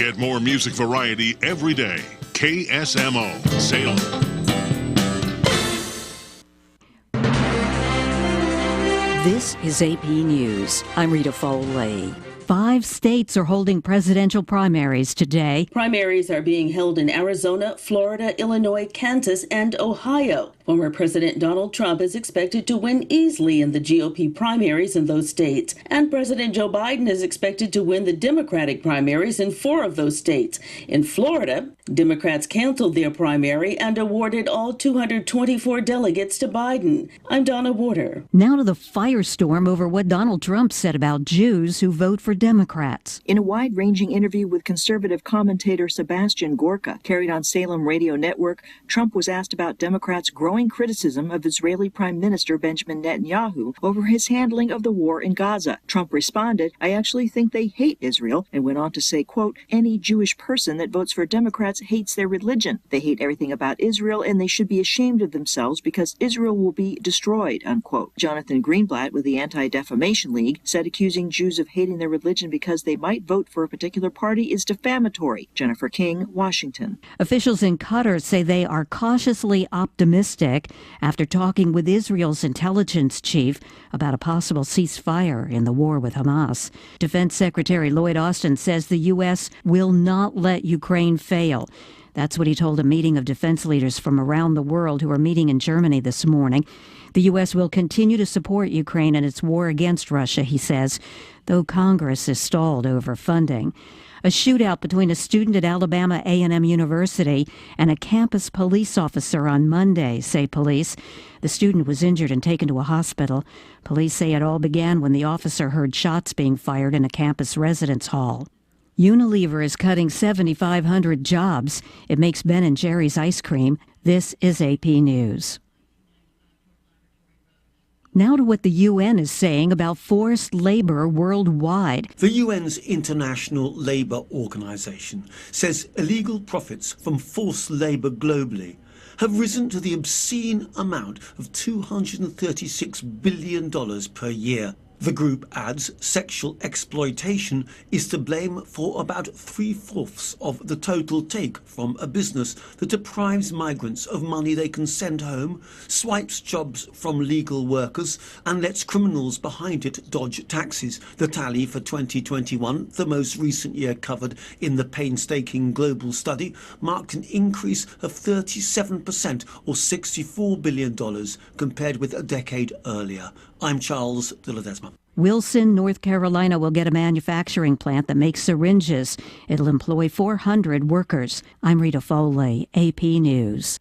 Get more music variety every day. KSMO, Salem. This is AP News. I'm Rita Foley. 5 states are holding presidential primaries today. Primaries are being held in Arizona, Florida, Illinois, Kansas, and Ohio. Former President Donald Trump is expected to win easily in the GOP primaries in those states, and President Joe Biden is expected to win the Democratic primaries in 4 of those states. In Florida, Democrats canceled their primary and awarded all 224 delegates to Biden. I'm Donna Warder. Now to the firestorm over what Donald Trump said about Jews who vote for Democrats. In a wide-ranging interview with conservative commentator Sebastian Gorka, carried on Salem Radio Network, Trump was asked about Democrats' growing criticism of Israeli Prime Minister Benjamin Netanyahu over his handling of the war in Gaza. Trump responded, "I actually think they hate Israel," and went on to say, quote, "Any Jewish person that votes for Democrats hates their religion. They hate everything about Israel, and they should be ashamed of themselves because Israel will be destroyed," unquote. Jonathan Greenblatt with the Anti-Defamation League said accusing Jews of hating their religion because they might vote for a particular party is defamatory. Jennifer King, Washington. Officials in Qatar say they are cautiously optimistic after talking with Israel's intelligence chief about a possible ceasefire in the war with Hamas. Defense Secretary Lloyd Austin says the U.S. will not let Ukraine fail. That's what he told a meeting of defense leaders from around the world who are meeting in Germany this morning. The U.S. will continue to support Ukraine in its war against Russia, he says, though Congress is stalled over funding. A shootout between a student at Alabama A&M University and a campus police officer on Monday, say police. The student was injured and taken to a hospital. Police say it all began when the officer heard shots being fired in a campus residence hall. Unilever is cutting 7,500 jobs. It makes Ben & Jerry's ice cream. This is AP News. Now to what the UN is saying about forced labor worldwide. The UN's International Labour Organization says illegal profits from forced labor globally have risen to the obscene amount of $236 billion per year. The group adds sexual exploitation is to blame for about 3/4 of the total take from a business that deprives migrants of money they can send home, swipes jobs from legal workers, and lets criminals behind it dodge taxes. The tally for 2021, the most recent year covered in the painstaking global study, marked an increase of 37% or $64 billion compared with a decade earlier. I'm Charles de Ledesma. Wilson, North Carolina will get a manufacturing plant that makes syringes. It'll employ 400 workers. I'm Rita Foley, AP News.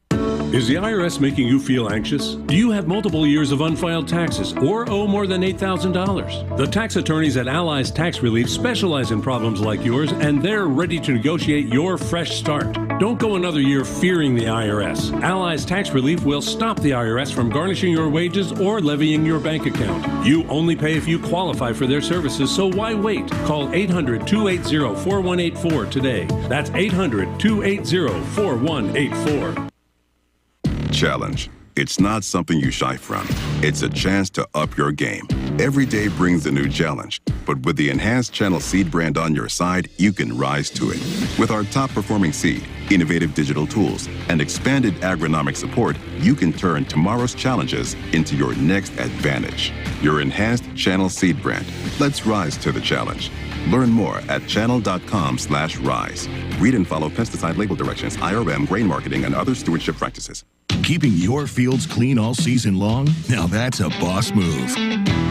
Is the IRS making you feel anxious? Do you have multiple years of unfiled taxes or owe more than $8,000? The tax attorneys at Allies Tax Relief specialize in problems like yours, and they're ready to negotiate your fresh start. Don't go another year fearing the IRS. Allies Tax Relief will stop the IRS from garnishing your wages or levying your bank account. You only pay if you qualify for their services, so why wait? Call 800-280-4184 today. That's 800-280-4184. Challenge. It's not something you shy from. It's a chance to up your game. Every day brings a new challenge, but with the enhanced Channel Seed brand on your side, you can rise to it. With our top-performing seed, innovative digital tools, and expanded agronomic support, you can turn tomorrow's challenges into your next advantage. Your enhanced Channel Seed brand. Let's rise to the challenge. Learn more at channel.com/rise. Read and follow pesticide label directions, IRM, grain marketing, and other stewardship practices. Keeping your fields clean all season long? Now that's a boss move.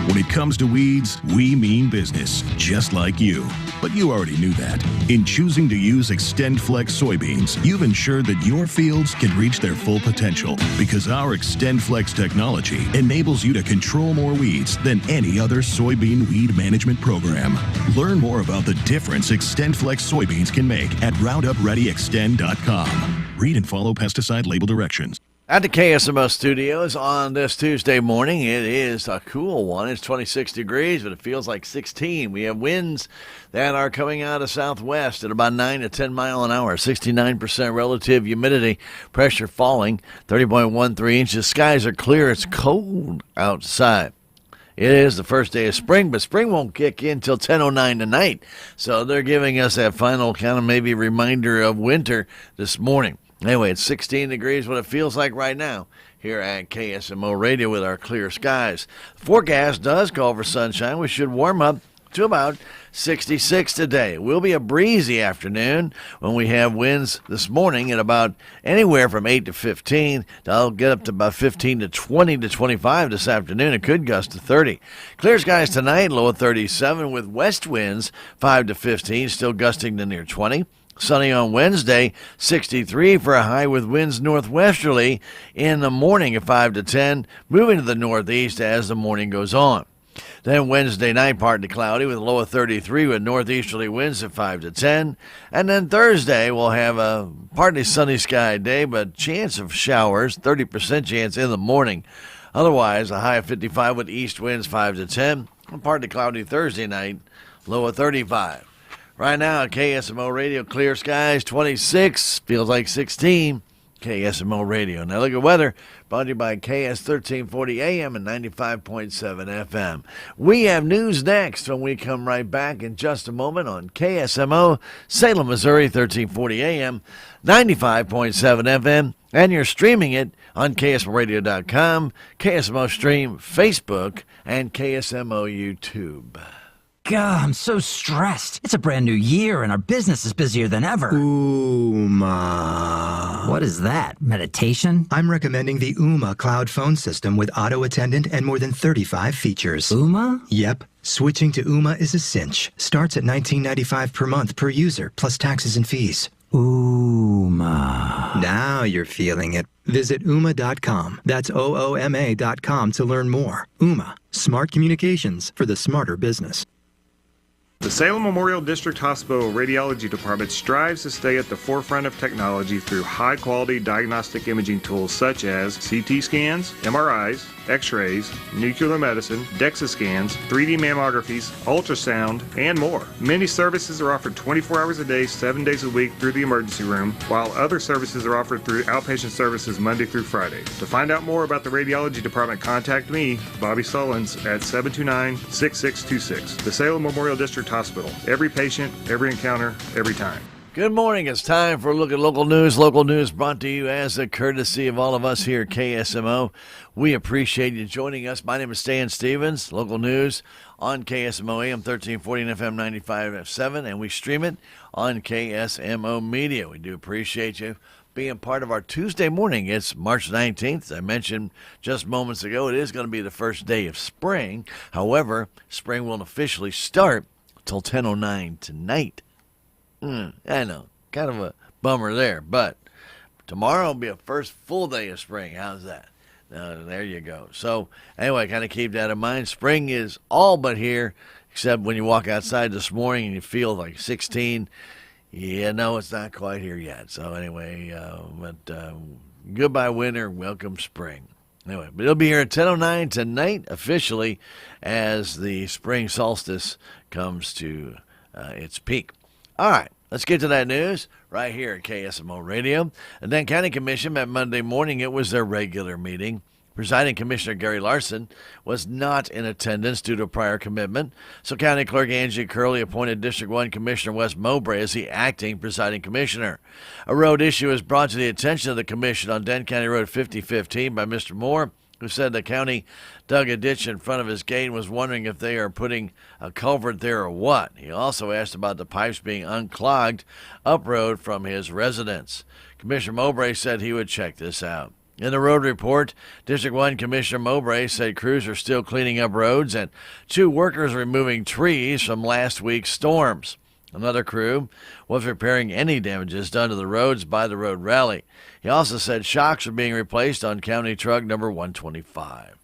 When it comes to weeds, we mean business, just like you. But you already knew that. In choosing to use XtendFlex soybeans, you've ensured that your fields can reach their full potential because our XtendFlex technology enables you to control more weeds than any other soybean weed management program. Learn more about the difference XtendFlex soybeans can make at RoundupReadyXtend.com. Read and follow pesticide label directions. At the KSMO studios on this Tuesday morning, it is a cool one. It's 26 degrees, but it feels like 16. We have winds that are coming out of southwest at about 9 to 10 mile an hour, 69% relative humidity, pressure falling, 30.13 inches. Skies are clear. It's cold outside. It is the first day of spring, but spring won't kick in until 10:09 tonight. So they're giving us that final kind of maybe reminder of winter this morning. Anyway, it's 16 degrees, what it feels like right now here at KSMO Radio with our clear skies. The forecast does call for sunshine. We should warm up to about 66 today. It will be a breezy afternoon when we have winds this morning at about anywhere from 8 to 15. That'll get up to about 15 to 20 to 25 this afternoon. It could gust to 30. Clear skies tonight, low of 37 with west winds 5 to 15, still gusting to near 20. Sunny on Wednesday, 63 for a high with winds northwesterly in the morning at 5 to 10, moving to the northeast as the morning goes on. Then Wednesday night, partly cloudy with a low of 33 with northeasterly winds at 5 to 10. And then Thursday, we'll have a partly sunny sky day, but chance of showers, 30% chance in the morning. Otherwise, a high of 55 with east winds 5 to 10. And partly cloudy Thursday night, low of 35. Right now, KSMO Radio, clear skies, 26, feels like 16. KSMO Radio. Now look at weather, brought to you by KS 1340 AM and 95.7 FM. We have news next when we come right back in just a moment on KSMO, Salem, Missouri, 1340 AM, 95.7 FM, and you're streaming it on KSMOradio.com, KSMO Stream, Facebook, and KSMO YouTube. God, I'm so stressed. It's a brand new year and our business is busier than ever. Ooma. What is that? Meditation? I'm recommending the Ooma cloud phone system with auto attendant and more than 35 features. Ooma? Yep. Switching to Ooma is a cinch. Starts at $19.95 per month per user, plus taxes and fees. Ooma. Now you're feeling it. Visit Ooma.com. That's OOMA.com to learn more. Ooma. Smart communications for the smarter business. The Salem Memorial District Hospital Radiology Department strives to stay at the forefront of technology through high-quality diagnostic imaging tools such as CT scans, MRIs, X-rays, nuclear medicine, DEXA scans, 3D mammographies, ultrasound, and more. Many services are offered 24 hours a day, 7 days a week through the emergency room, while other services are offered through outpatient services Monday through Friday. To find out more about the Radiology Department, contact me, Bobby Sullins, at 729-6626. The Salem Memorial District Hospital. Every patient, every encounter, every time. Good morning. It's time for a look at local news. Local news brought to you as a courtesy of all of us here at KSMO. We appreciate you joining us. My name is Stan Stevens. Local news on KSMO AM 1340 and FM 95.7, and we stream it on KSMO Media. We do appreciate you being part of our Tuesday morning. It's March 19th. As I mentioned just moments ago, it is going to be the first day of spring. However, spring won't officially start till 10:09 tonight. I know, kind of a bummer there, but tomorrow will be a first full day of spring. How's that? There you go. So anyway, kind of keep that in mind. Spring is all but here, except when you walk outside this morning and you feel like 16. Yeah, no, it's not quite here yet. So anyway, goodbye winter, welcome spring. Anyway, but it'll be here at 10:09 tonight officially as the spring solstice comes to its peak. All right, let's get to that news right here at KSMO Radio. The Dent County Commission met Monday morning. It was their regular meeting. Presiding Commissioner Gary Larson was not in attendance due to a prior commitment, so County Clerk Angie Curley appointed District 1 Commissioner Wes Mowbray as the acting presiding commissioner. A road issue was brought to the attention of the commission on Dent County Road 5015 by Mr. Moore, who said the county dug a ditch in front of his gate and was wondering if they are putting a culvert there or what. He also asked about the pipes being unclogged uproad from his residence. Commissioner Mowbray said he would check this out. In the road report, District 1 Commissioner Mowbray said crews are still cleaning up roads and 2 workers removing trees from last week's storms. Another crew was repairing any damages done to the roads by the road rally. He also said shocks are being replaced on County Truck number 125.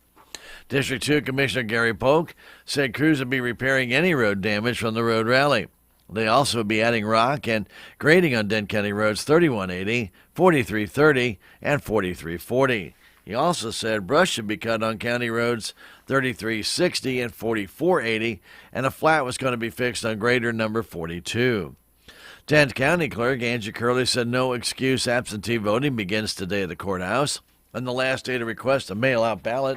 District 2 Commissioner Gary Polk said crews would be repairing any road damage from the road rally. They also would be adding rock and grading on Dent County roads 3180, 4330, and 4340. He also said brush should be cut on county roads 3360 and 4480, and a flat was going to be fixed on grader number 42. Dent County Clerk Angie Curley said no excuse absentee voting begins today at the courthouse, and the last day to request a mail-out ballot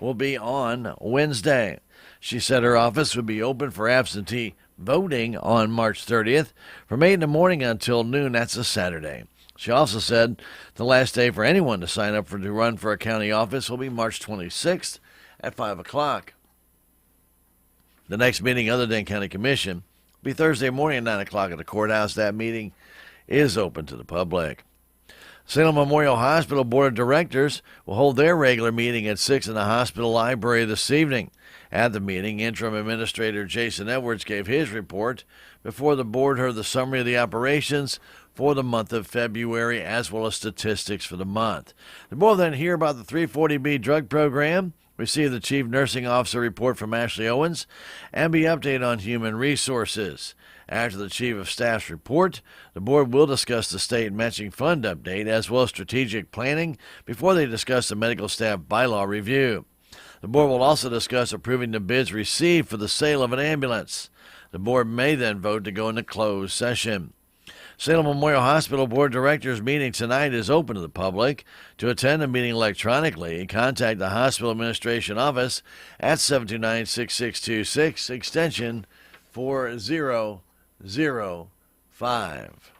will be on Wednesday. She said her office would be open for absentee voting on March 30th from 8 in the morning until noon. That's a Saturday. She also said the last day for anyone to sign up to run for a county office will be March 26th at 5 o'clock. The next meeting other than County Commission will be Thursday morning at 9 o'clock at the courthouse. That meeting is open to the public. Salem Memorial Hospital Board of Directors will hold their regular meeting at 6 in the hospital library this evening. At the meeting, Interim Administrator Jason Edwards gave his report before the board heard the summary of the operations for the month of February as well as statistics for the month. The board will then hear about the 340B drug program, receive the Chief Nursing Officer report from Ashley Owens, and be updated on human resources. After the Chief of Staff's report, the board will discuss the state matching fund update as well as strategic planning before they discuss the medical staff bylaw review. The board will also discuss approving the bids received for the sale of an ambulance. The board may then vote to go into closed session. Salem Memorial Hospital Board of Directors meeting tonight is open to the public. To attend the meeting electronically, contact the Hospital Administration Office at 729-6626, extension 4005.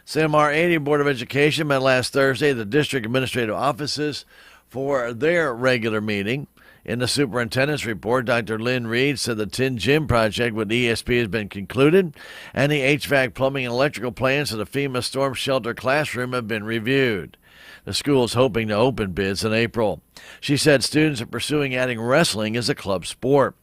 Salem R80 Board of Education met last Thursday at the district administrative offices for their regular meeting. In the superintendent's report, Dr. Lynn Reed said the Tin Gym project with ESP has been concluded, and the HVAC, plumbing, and electrical plans for the FEMA storm shelter classroom have been reviewed. The school is hoping to open bids in April. She said students are pursuing adding wrestling as a club sport.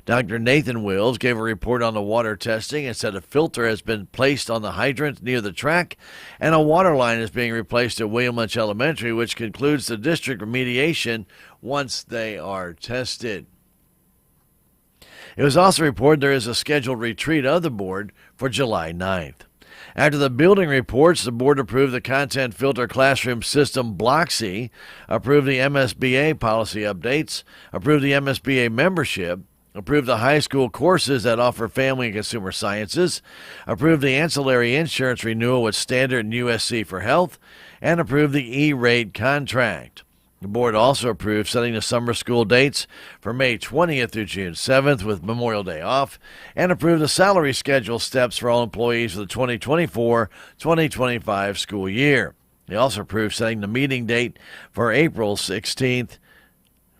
Dr. Nathan Wills gave a report on the water testing and said a filter has been placed on the hydrant near the track, and a water line is being replaced at William Lynch Elementary, which concludes the district remediation once they are tested. It was also reported there is a scheduled retreat of the board for July 9th. After the building reports, the board approved the content filter classroom system Bloxy, approved the MSBA policy updates, approved the MSBA membership, approved the high school courses that offer family and consumer sciences, approved the ancillary insurance renewal with Standard and USC for Health, and approved the E-rate contract. The board also approved setting the summer school dates for May 20th through June 7th with Memorial Day off, and approved the salary schedule steps for all employees for the 2024-2025 school year. They also approved setting the meeting date for April 16th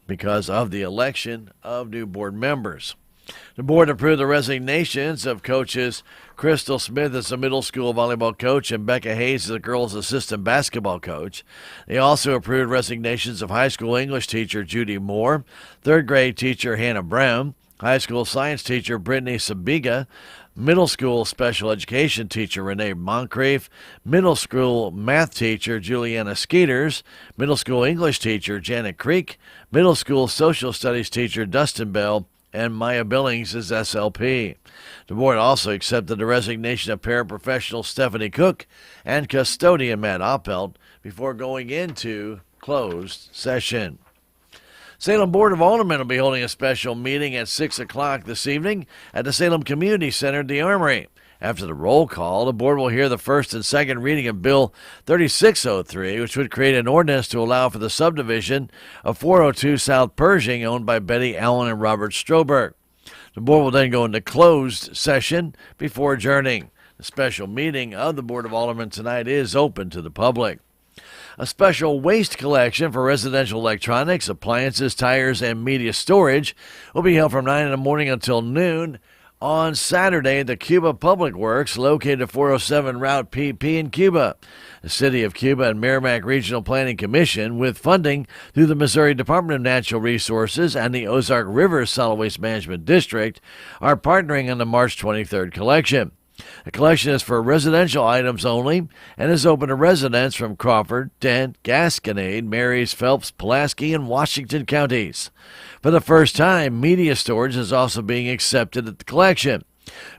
because of the election of new board members. The board approved the resignations of coaches Crystal Smith as a middle school volleyball coach and Becca Hayes as a girls' assistant basketball coach. They also approved resignations of high school English teacher Judy Moore, third grade teacher Hannah Brown, high school science teacher Brittany Sabiga, middle school special education teacher Renee Moncrief, middle school math teacher Juliana Skeeters, middle school English teacher Janet Creek, middle school social studies teacher Dustin Bell, and Maya Billings as SLP. The board also accepted the resignation of paraprofessional Stephanie Cook and custodian Matt Oppelt before going into closed session. Salem Board of Aldermen will be holding a special meeting at 6 o'clock this evening at the Salem Community Center at the Armory. After the roll call, the board will hear the first and second reading of Bill 3603, which would create an ordinance to allow for the subdivision of 402 South Pershing, owned by Betty Allen and Robert Stroberg. The board will then go into closed session before adjourning. The special meeting of the Board of Aldermen tonight is open to the public. A special waste collection for residential electronics, appliances, tires, and media storage will be held from 9 in the morning until noon on Saturday at the Cuba Public Works, located at 407 Route PP in Cuba. The City of Cuba and Merrimack Regional Planning Commission, with funding through the Missouri Department of Natural Resources and the Ozark River Solid Waste Management District, are partnering on the March 23rd collection. The collection is for residential items only and is open to residents from Crawford, Dent, Gasconade, Marys, Phelps, Pulaski, and Washington counties. For the first time, media storage is also being accepted at the collection.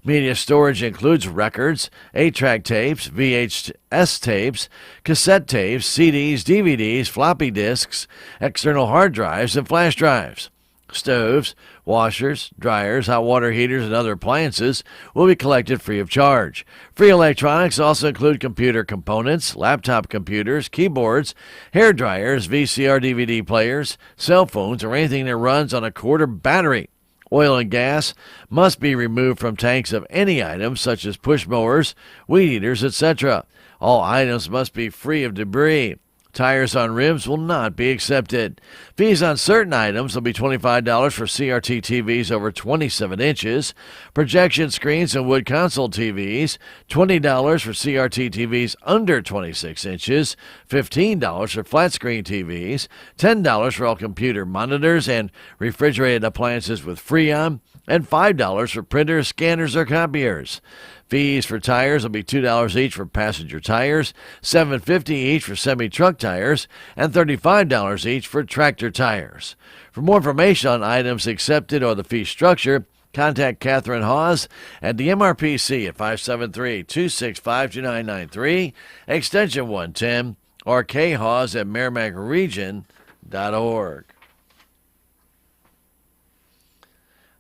Media storage includes records, 8-track tapes, VHS tapes, cassette tapes, CDs, DVDs, floppy disks, external hard drives, and flash drives. Stoves, Washers, dryers, hot water heaters, and other appliances will be collected free of charge. Free electronics also include computer components, laptop computers, keyboards, hair dryers, VCR DVD players, cell phones, or anything that runs on a cord or battery. Oil and gas must be removed from tanks of any items such as push mowers, weed eaters, etc. All items must be free of debris. Tires on rims will not be accepted. Fees on certain items will be $25 for CRT TVs over 27 inches, projection screens and wood console TVs, $20 for CRT TVs under 26 inches, $15 for flat screen TVs, $10 for all computer monitors and refrigerated appliances with Freon, and $5 for printers, scanners, or copiers. Fees for tires will be $2 each for passenger tires, $7.50 each for semi-truck tires, and $35 each for tractor tires. For more information on items accepted or the fee structure, contact Catherine Hawes at the MRPC at 573-265-2993, extension 110, or khawes at merrimackregion.org.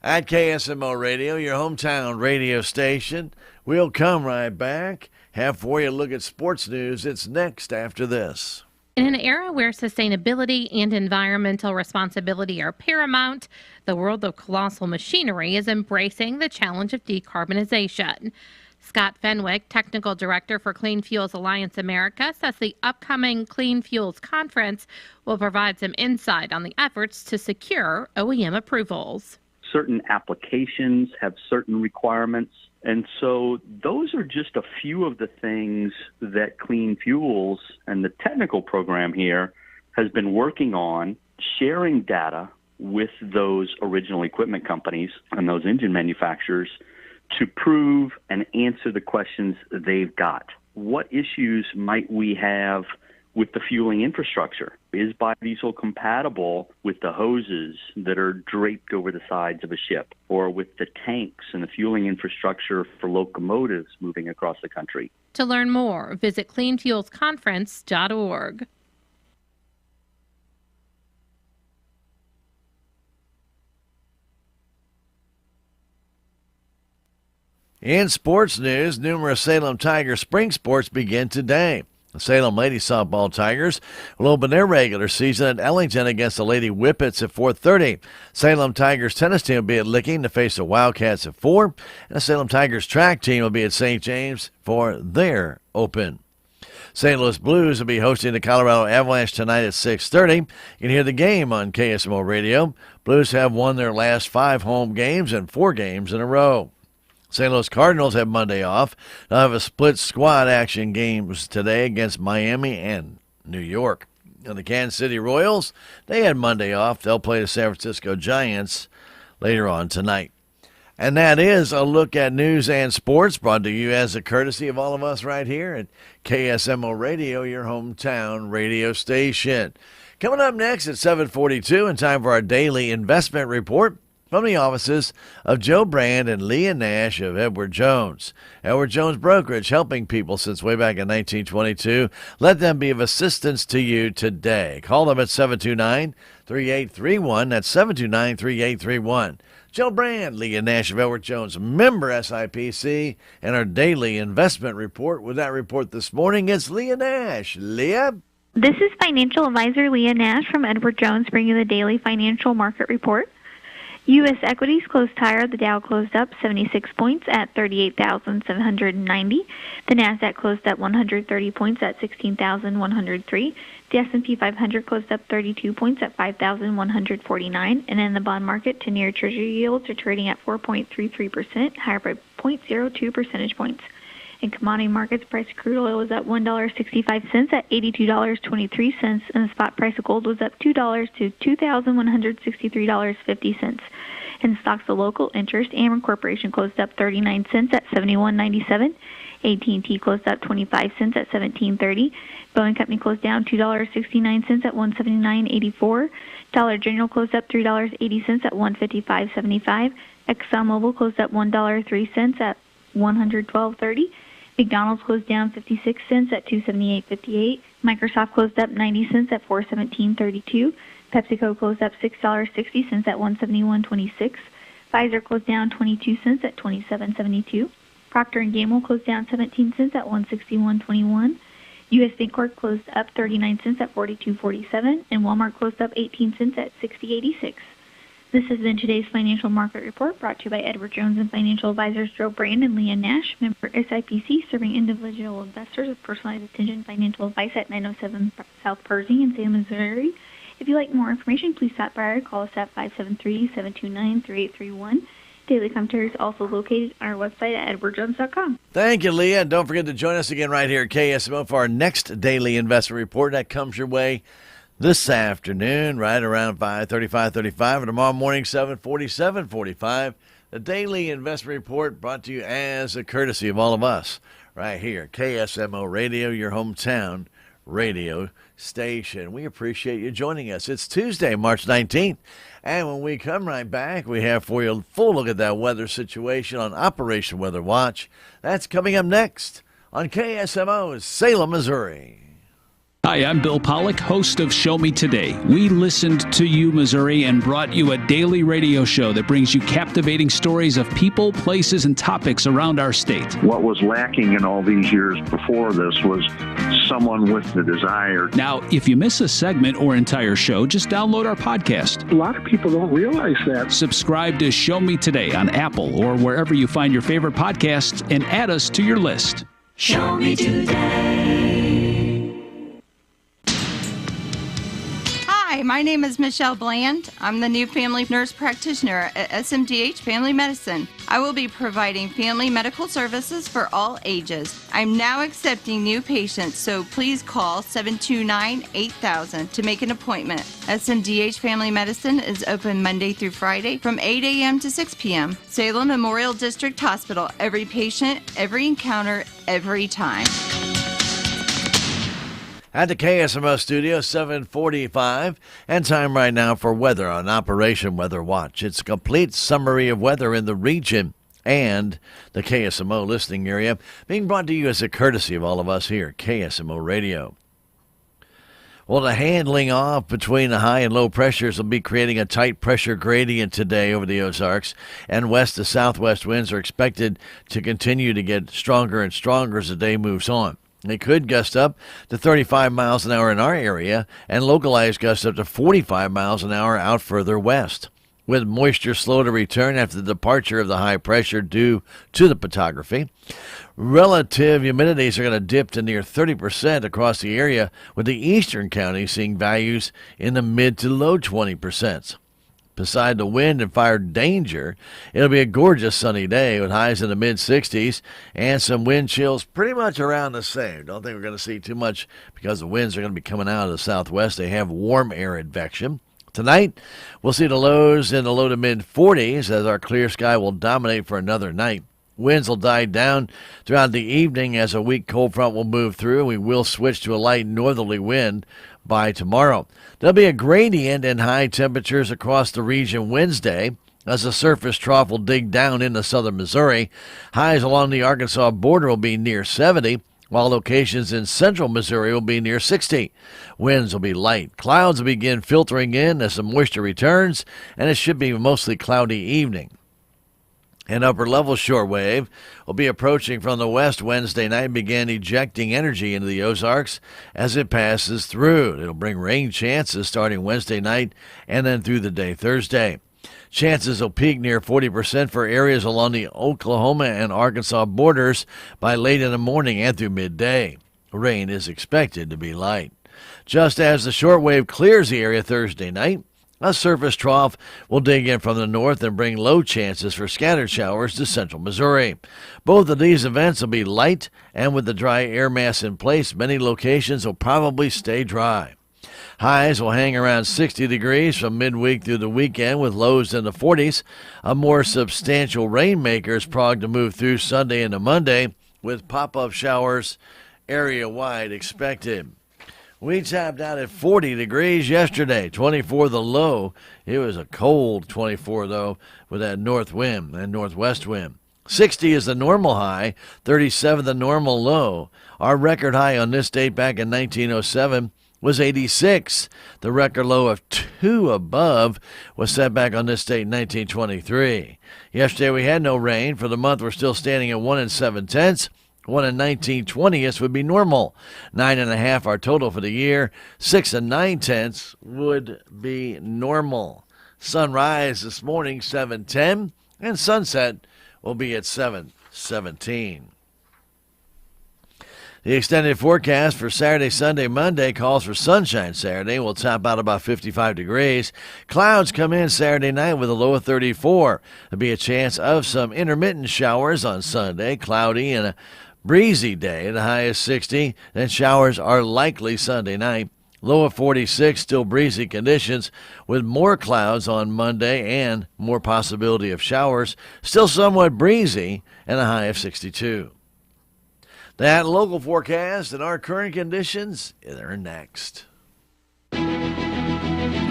At KSMO Radio, your hometown radio station. We'll come right back. Have for you a look at sports news. It's next after this. In an era where sustainability and environmental responsibility are paramount, the world of colossal machinery is embracing the challenge of decarbonization. Scott Fenwick, Technical Director for Clean Fuels Alliance America, says the upcoming Clean Fuels Conference will provide some insight on the efforts to secure OEM approvals. Certain applications have certain requirements. And so those are just a few of the things that Clean Fuels and the technical program here has been working on, sharing data with those original equipment companies and those engine manufacturers to prove and answer the questions they've got. What issues might we have with the fueling infrastructure? Is biodiesel compatible with the hoses that are draped over the sides of a ship, or with the tanks and the fueling infrastructure for locomotives moving across the country? To learn more, visit cleanfuelsconference.org. In sports news, numerous Salem Tiger spring sports begin today. The Salem Lady Softball Tigers will open their regular season at Ellington against the Lady Whippets at 4:30. Salem Tigers tennis team will be at Licking to face the Wildcats at 4. And the Salem Tigers track team will be at St. James for their open. St. Louis Blues will be hosting the Colorado Avalanche tonight at 6:30. You can hear the game on KSMO Radio. Blues have won their last 5 home games and 4 games in a row. St. Louis Cardinals have Monday off. They'll have a split squad action games today against Miami and New York. And the Kansas City Royals, they had Monday off. They'll play the San Francisco Giants later on tonight. And that is a look at news and sports brought to you as a courtesy of all of us right here at KSMO Radio, your hometown radio station. Coming up next at 7:42 in time for our daily investment report from the offices of Joe Brand and Leah Nash of Edward Jones. Edward Jones Brokerage, helping people since way back in 1922. Let them be of assistance to you today. Call them at 729-3831. That's 729-3831. Joe Brand, Leah Nash of Edward Jones, member SIPC, and our daily investment report. With that report this morning, it's Leah Nash. Leah? This is financial advisor Leah Nash from Edward Jones bringing the daily financial market report. U.S. equities closed higher. The Dow closed up 76 points at 38,790. The Nasdaq closed up 130 points at 16,103. The S&P 500 closed up 32 points at 5,149. And in the bond market, 10-year Treasury yields are trading at 4.33%, higher by 0.02 percentage points. In commodity markets, price of crude oil was up $1.65 at $82.23, and the spot price of gold was up $2 to $2,163.50. In stocks of local interest, Ameren Corporation closed up 39 cents at $71.97. AT&T closed up 25 cents at $17.30. Boeing Company closed down $2.69 at $179.84. Dollar General closed up $3.80 at $155.75. ExxonMobil closed up $1.03 at $112.30. McDonald's closed down 56 cents at $278.58. Microsoft closed up 90 cents at $417.32. PepsiCo closed up $6.60 at $171.26. Pfizer closed down 22 cents at $27.72. Procter & Gamble closed down 17 cents at $161.21. U.S. Bancorp closed up 39 cents at $42.47, and Walmart closed up 18 cents at $60.86. This has been today's Financial Market Report, brought to you by Edward Jones and Financial Advisors Joe Brand and Leah Nash, member SIPC, serving individual investors with personalized attention financial advice at 907 South Pershing in Salem, Missouri. If you'd like more information, please stop by or call us at 573-729-3831. Daily commentary is also located on our website at edwardjones.com. Thank you, Leah. And don't forget to join us again right here at KSMO for our next daily investment report that comes your way this afternoon, right around 5:30, 5:35, and tomorrow morning, 7:40, 7:45. The daily investment report brought to you as a courtesy of all of us right here, KSMO Radio, your hometown radio station. We appreciate you joining us. It's Tuesday, March 19th, and when we come right back, we have for you a full look at that weather situation on Operation Weather Watch. That's coming up next on KSMO, Salem, Missouri. Hi, I'm Bill Pollock, host of Show Me Today. We listened to you, Missouri, and brought you a daily radio show that brings you captivating stories of people, places, and topics around our state. What was lacking in all these years before this was someone with the desire. Now, if you miss a segment or entire show, just download our podcast. A lot of people don't realize that. Subscribe to Show Me Today on Apple or wherever you find your favorite podcasts and add us to your list. Show Me Today. Hi, my name is Michelle Bland. I'm the new family nurse practitioner at SMDH Family Medicine. I will be providing family medical services for all ages. I'm now accepting new patients, so please call 729-8000 to make an appointment. SMDH Family Medicine is open Monday through Friday from 8 a.m. to 6 p.m. Salem Memorial District Hospital. Every patient, every encounter, every time. At the KSMO studio, 7:45, and time right now for weather on Operation Weather Watch. It's a complete summary of weather in the region and the KSMO listening area, being brought to you as a courtesy of all of us here at KSMO Radio. Well, the handling off between the high and low pressures will be creating a tight pressure gradient today over the Ozarks, and west to southwest winds are expected to continue to get stronger and stronger as the day moves on. They could gust up to 35 miles an hour in our area and localized gusts up to 45 miles an hour out further west. With moisture slow to return after the departure of the high pressure due to the topography, relative humidities are going to dip to near 30% across the area, with the eastern counties seeing values in the mid to low 20%. Beside the wind and fire danger, it'll be a gorgeous sunny day with highs in the mid-60s and some wind chills pretty much around the same. Don't think we're going to see too much because the winds are going to be coming out of the southwest. They have warm air advection. Tonight, we'll see the lows in the low to mid-40s as our clear sky will dominate for another night. Winds will die down throughout the evening as a weak cold front will move through. We will switch to a light northerly wind by tomorrow. There'll be a gradient in high temperatures across the region Wednesday as the surface trough will dig down into southern Missouri. Highs along the Arkansas border will be near 70, while locations in central Missouri will be near 60. Winds will be light. Clouds will begin filtering in as the moisture returns, and it should be a mostly cloudy evening. An upper-level shortwave will be approaching from the west Wednesday night and begin ejecting energy into the Ozarks as it passes through. It'll bring rain chances starting Wednesday night and then through the day Thursday. Chances will peak near 40% for areas along the Oklahoma and Arkansas borders by late in the morning and through midday. Rain is expected to be light. Just as the shortwave clears the area Thursday night, a surface trough will dig in from the north and bring low chances for scattered showers to central Missouri. Both of these events will be light, and with the dry air mass in place, many locations will probably stay dry. Highs will hang around 60 degrees from midweek through the weekend with lows in the 40s. A more substantial rainmaker is progged to move through Sunday into Monday with pop-up showers area-wide expected. We tapped out at 40 degrees yesterday, 24 the low. It was a cold 24, though, with that north wind and northwest wind. 60 is the normal high, 37 the normal low. Our record high on this date back in 1907 was 86. The record low of 2 above was set back on this date in 1923. Yesterday we had no rain. For the month, we're still standing at 1 7/10. 1 19/20 would be normal. 9.5 our total for the year. 6 9/10 would be normal. Sunrise this morning, 7:10, and sunset will be at 7:17. The extended forecast for Saturday, Sunday, Monday calls for sunshine Saturday. We'll top out about 55 degrees. Clouds come in Saturday night with a low of 34. There'll be a chance of some intermittent showers on Sunday. Cloudy and a breezy day. The high is 60. Then showers are likely Sunday night. Low of 46, still breezy conditions with more clouds on Monday and more possibility of showers. Still somewhat breezy and a high of 62. That local forecast and our current conditions are next.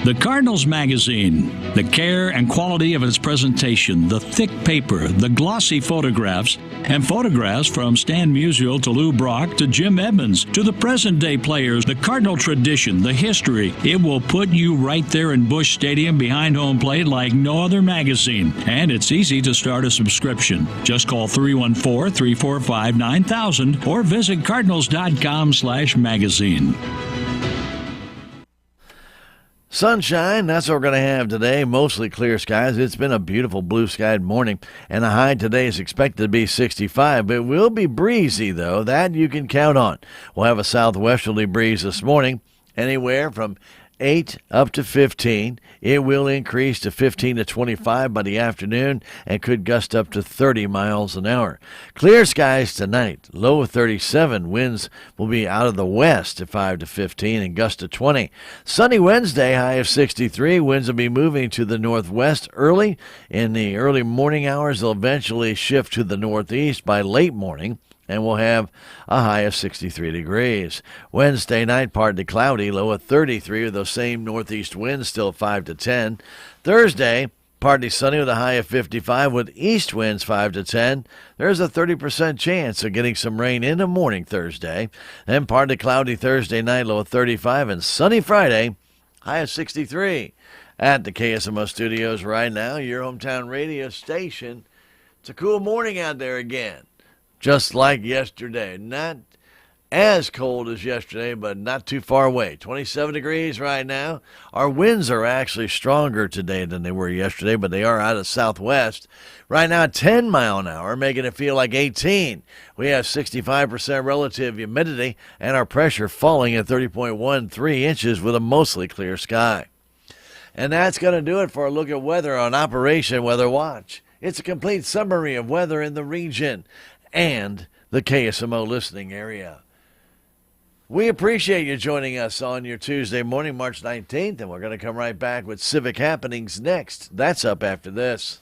The Cardinals magazine, the care and quality of its presentation, the thick paper, the glossy photographs, and photographs from Stan Musial to Lou Brock to Jim Edmonds to the present-day players, the Cardinal tradition, the history. It will put you right there in Busch Stadium behind home plate like no other magazine. And it's easy to start a subscription. Just call 314-345-9000 or visit cardinals.com/magazine. Sunshine, that's what we're going to have today. Mostly clear skies. It's been a beautiful blue-skied morning, and the high today is expected to be 65. But it will be breezy, though. That you can count on. We'll have a southwesterly breeze this morning, anywhere from 8 up to 15. It will increase to 15 to 25 by the afternoon and could gust up to 30 miles an hour. Clear skies tonight. Low of 37. Winds will be out of the west at 5 to 15 and gust to 20. Sunny Wednesday, high of 63. Winds will be moving to the northwest early. In the early morning hours, they'll eventually shift to the northeast by late morning, and we'll have a high of 63 degrees. Wednesday night, partly cloudy, low of 33 with those same northeast winds, still 5 to 10. Thursday, partly sunny with a high of 55 with east winds 5 to 10. There's a 30% chance of getting some rain in the morning Thursday. Then partly cloudy Thursday night, low of 35, and sunny Friday, high of 63. At the KSMO studios right now, your hometown radio station. It's a cool morning out there again. Just like yesterday. Not as cold as yesterday, but not too far away. 27 degrees right now. Our winds are actually stronger today than they were yesterday, but they are out of southwest. Right now, 10 mile an hour, making it feel like 18. We have 65% relative humidity, and our pressure falling at 30.13 inches with a mostly clear sky. And that's going to do it for a look at weather on Operation Weather Watch. It's a complete summary of weather in the region and the KSMO listening area. We appreciate you joining us on your Tuesday morning, March 19th, and we're going to come right back with Civic Happenings next. That's up after this.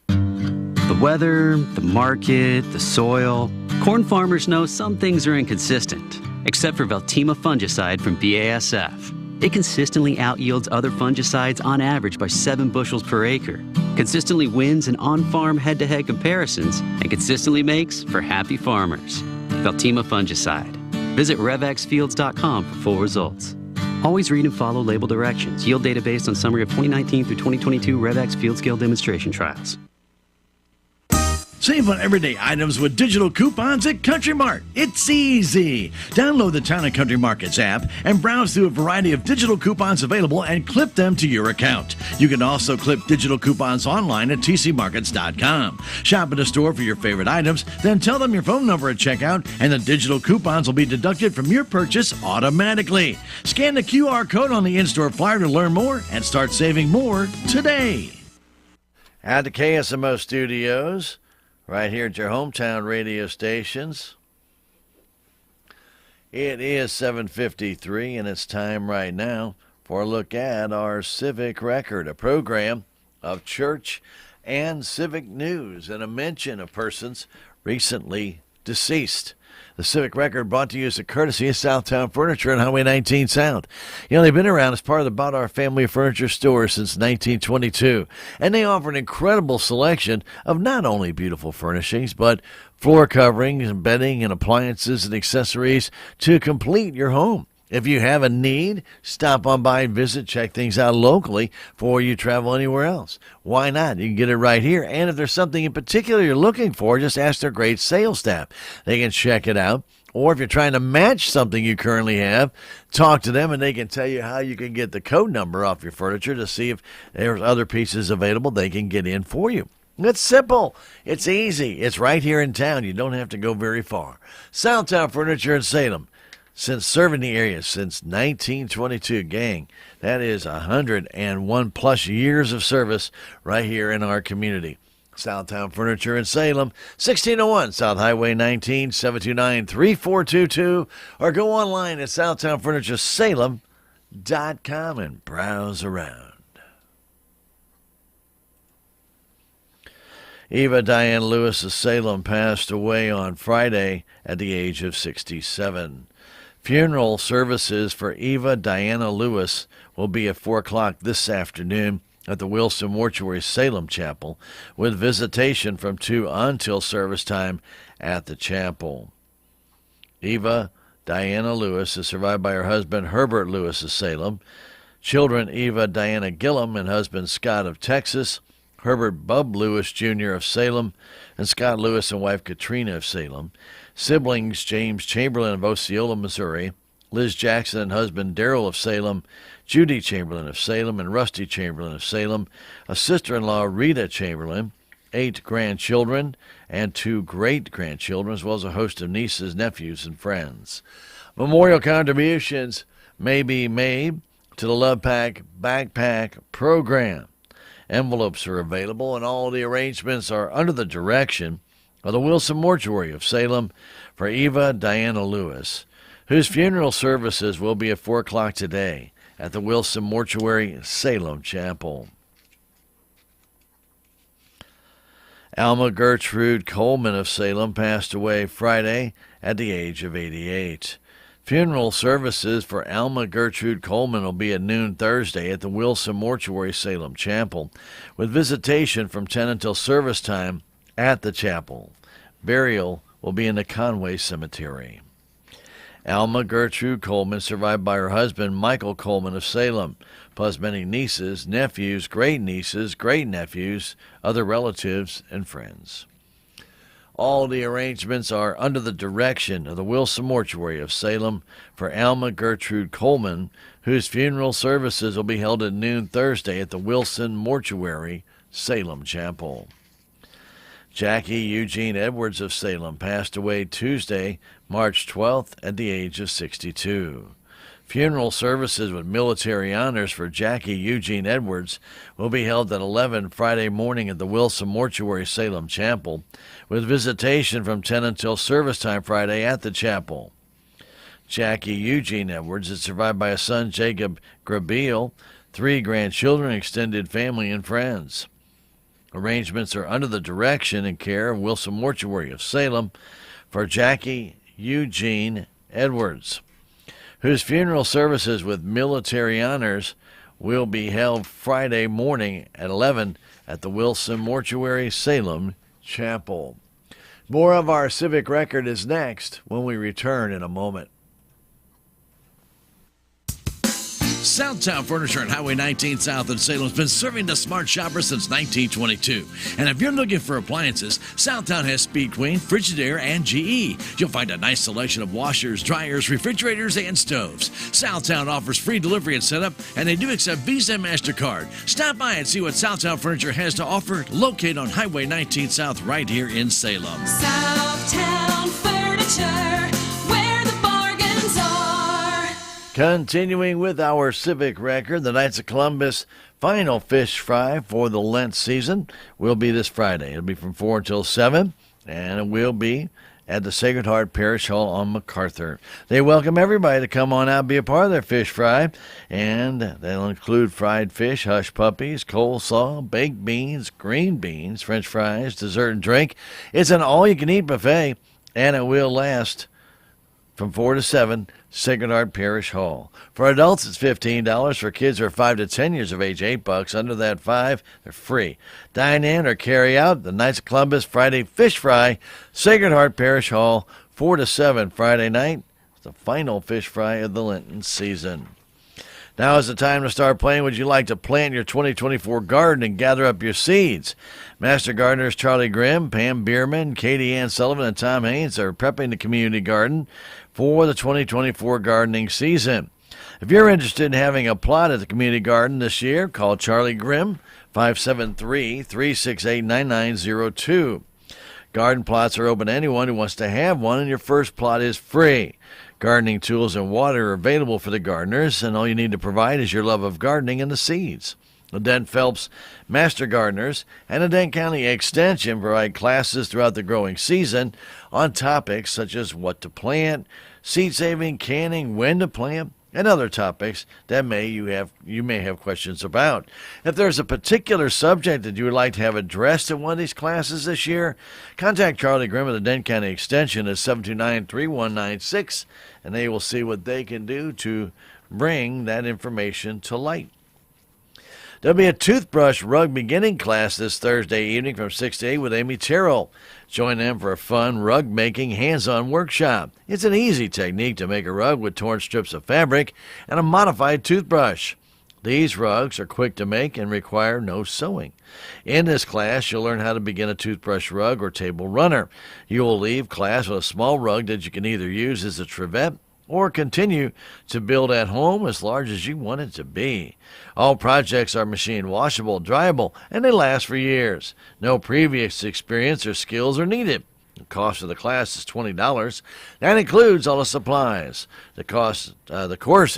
The weather, the market, the soil. Corn farmers know some things are inconsistent, except for Veltima fungicide from BASF. It consistently outyields other fungicides on average by 7 bushels per acre, consistently wins in on-farm head-to-head comparisons, and consistently makes for happy farmers. Veltima fungicide. Visit RevXFields.com for full results. Always read and follow label directions. Yield data based on summary of 2019 through 2022 RevX Field Scale Demonstration Trials. Save on everyday items with digital coupons at Country Mart. It's easy. Download the Town & Country Markets app and browse through a variety of digital coupons available and clip them to your account. You can also clip digital coupons online at tcmarkets.com. Shop at a store for your favorite items, then tell them your phone number at checkout, and the digital coupons will be deducted from your purchase automatically. Scan the QR code on the in-store flyer to learn more and start saving more today. At the KSMO studios, right here at your hometown radio stations. It is 7:53, and it's time right now for a look at our Civic Record, a program of church and civic news and a mention of persons recently deceased. The Civic Record brought to you as a courtesy of Southtown Furniture and Highway 19 South. You know, they've been around as part of the Baudar family of furniture stores since 1922, and they offer an incredible selection of not only beautiful furnishings, but floor coverings and bedding and appliances and accessories to complete your home. If you have a need, stop on by and visit, check things out locally before you travel anywhere else. Why not? You can get it right here. And if there's something in particular you're looking for, just ask their great sales staff. They can check it out. Or if you're trying to match something you currently have, talk to them and they can tell you how you can get the code number off your furniture to see if there's other pieces available they can get in for you. It's simple. It's easy. It's right here in town. You don't have to go very far. Southtown Furniture in Salem. Since serving the area since 1922, gang, that is 101 plus years of service right here in our community. Southtown Furniture in Salem, 1601 South Highway 19, 729-3422, or go online at southtownfurnituresalem.com and browse around. Eva Diane Lewis of Salem passed away on Friday at the age of 67. Funeral services for Eva Diana Lewis will be at 4 o'clock this afternoon at the Wilson Mortuary Salem Chapel, with visitation from 2 until service time at the chapel. Eva Diana Lewis is survived by her husband Herbert Lewis of Salem, children Eva Diana Gillum and husband Scott of Texas, Herbert Bub Lewis Jr. of Salem, and Scott Lewis and wife Katrina of Salem, siblings James Chamberlain of Osceola, Missouri, Liz Jackson and husband Darrell of Salem, Judy Chamberlain of Salem, and Rusty Chamberlain of Salem, a sister-in-law Rita Chamberlain, 8 grandchildren and 2 great-grandchildren, as well as a host of nieces, nephews, and friends. Memorial contributions may be made to the Love Pack Backpack Program. Envelopes are available, and all the arrangements are under the direction of the Wilson Mortuary of Salem for Eva Diana Lewis, whose funeral services will be at 4 o'clock today at the Wilson Mortuary Salem Chapel. Alma Gertrude Coleman of Salem passed away Friday at the age of 88. Funeral services for Alma Gertrude Coleman will be at noon Thursday at the Wilson Mortuary Salem Chapel, with visitation from 10 until service time at the chapel. Burial will be in the Conway Cemetery. Alma Gertrude Coleman, survived by her husband Michael Coleman of Salem, plus many nieces, nephews, great-nieces, great-nephews, other relatives, and friends. All the arrangements are under the direction of the Wilson Mortuary of Salem for Alma Gertrude Coleman, whose funeral services will be held at noon Thursday at the Wilson Mortuary Salem Chapel. Jackie Eugene Edwards of Salem passed away Tuesday, March 12th, at the age of 62. Funeral services with military honors for Jackie Eugene Edwards will be held at 11 Friday morning at the Wilson Mortuary Salem Chapel, with visitation from 10 until service time Friday at the chapel. Jackie Eugene Edwards is survived by a son, Jacob Grabeel, 3 grandchildren, extended family, and friends. Arrangements are under the direction and care of Wilson Mortuary of Salem for Jackie Eugene Edwards, whose funeral services with military honors will be held Friday morning at 11 at the Wilson Mortuary Salem Chapel. More of our civic record is next when we return in a moment. Southtown Furniture on Highway 19 South in Salem has been serving the smart shopper since 1922. And if you're looking for appliances, Southtown has Speed Queen, Frigidaire, and GE. You'll find a nice selection of washers, dryers, refrigerators, and stoves. Southtown offers free delivery and setup, and they do accept Visa and MasterCard. Stop by and see what Southtown Furniture has to offer, located on Highway 19 South right here in Salem. Southtown Furniture, where the bargains are. Continuing with our civic record, the Knights of Columbus final fish fry for the Lent season will be this Friday. It'll be from 4 until 7, and it will be at the Sacred Heart Parish Hall on MacArthur. They welcome everybody to come on out and be a part of their fish fry, and they'll include fried fish, hush puppies, coleslaw, baked beans, green beans, French fries, dessert, and drink. It's an all-you-can-eat buffet, and it will last from 4 to 7, Sacred Heart Parish Hall. For adults, it's $15. For kids who are 5 to 10 years of age, $8. Under that 5, they're free. Dine in or carry out the Knights of Columbus Friday Fish Fry, Sacred Heart Parish Hall, 4 to 7 Friday night. the final fish fry of the Lenten season. Now is the time to start planting. Would you like to plant your 2024 garden and gather up your seeds? Master gardeners Charlie Grimm, Pam Bierman, Katie Ann Sullivan, and Tom Haynes are prepping the community garden for the 2024 gardening season. If you're interested in having a plot at the community garden this year, call Charlie Grimm, 573-368-9902. Garden plots are open to anyone who wants to have one, and your first plot is free. Gardening tools and water are available for the gardeners, and all you need to provide is your love of gardening and the seeds. The Dent Phelps Master Gardeners and the Dent County Extension provide classes throughout the growing season on topics such as what to plant, seed saving, canning, when to plant, and other topics that you may have questions about. If there's a particular subject that you would like to have addressed in one of these classes this year, contact Charlie Grimm of the Dent County Extension at 729-3196, and they will see what they can do to bring that information to light. There'll be a toothbrush rug beginning class this Thursday evening from 6 to 8 with Amy Terrell. Join them for a fun rug-making hands-on workshop. It's an easy technique to make a rug with torn strips of fabric and a modified toothbrush. These rugs are quick to make and require no sewing. In this class, you'll learn how to begin a toothbrush rug or table runner. You will leave class with a small rug that you can either use as a trivet or continue to build at home as large as you want it to be. All projects are machine washable, dryable, and they last for years. No previous experience or skills are needed. The cost of the class is $20. That includes all the supplies. The course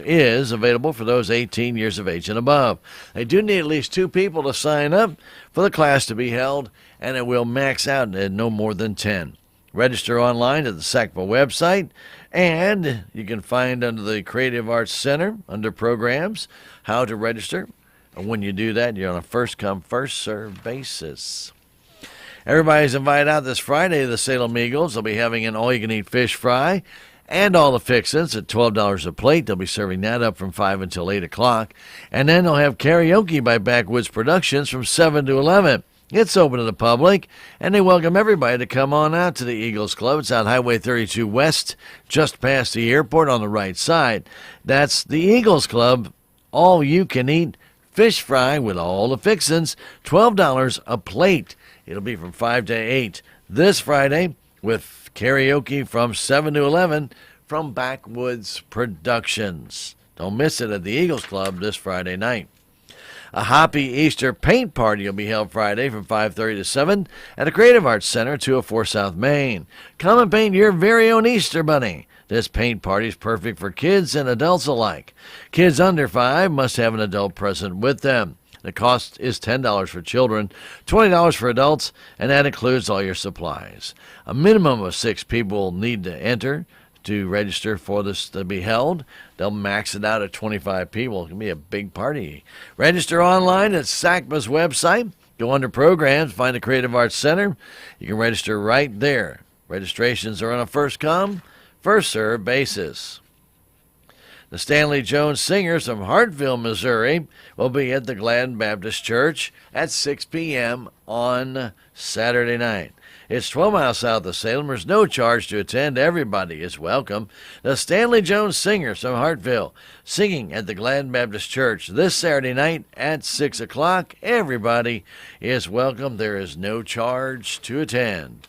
is available for those 18 years of age and above. They do need at least 2 people to sign up for the class to be held, and it will max out at no more than 10. Register online at the SACPA website, and you can find under the Creative Arts Center, under Programs, how to register. And when you do that, you're on a first-come, first-served basis. Everybody's invited out this Friday to the Salem Eagles. They'll be having an all-you-can-eat fish fry and all the fixins at $12 a plate. They'll be serving that up from 5 until 8 o'clock. And then they'll have karaoke by Backwoods Productions from 7 to 11. It's open to the public, and they welcome everybody to come on out to the Eagles Club. It's on Highway 32 West, just past the airport on the right side. That's the Eagles Club, all-you-can-eat fish fry with all the fixins, $12 a plate. It'll be from 5 to 8 this Friday with karaoke from 7 to 11 from Backwoods Productions. Don't miss it at the Eagles Club this Friday night. A Happy Easter paint party will be held Friday from 5:30 to 7 at the Creative Arts Center, 204 South Main. Come and paint your very own Easter bunny. This paint party is perfect for kids and adults alike. Kids under 5 must have an adult present with them. The cost is $10 for children, $20 for adults, and that includes all your supplies. A minimum of 6 people need to enter to register for this to be held. They'll max it out at 25 people. It can be a big party. Register online at SACPA's website. Go under Programs, find the Creative Arts Center. You can register right there. Registrations are on a first-come, first-served basis. The Stanley Jones Singers from Hartville, Missouri, will be at the Gladden Baptist Church at 6 p.m. on Saturday night. It's 12 miles south of Salem. There's no charge to attend. Everybody is welcome. The Stanley Jones Singers from Hartville, singing at the Gladden Baptist Church this Saturday night at 6 o'clock. Everybody is welcome. There is no charge to attend.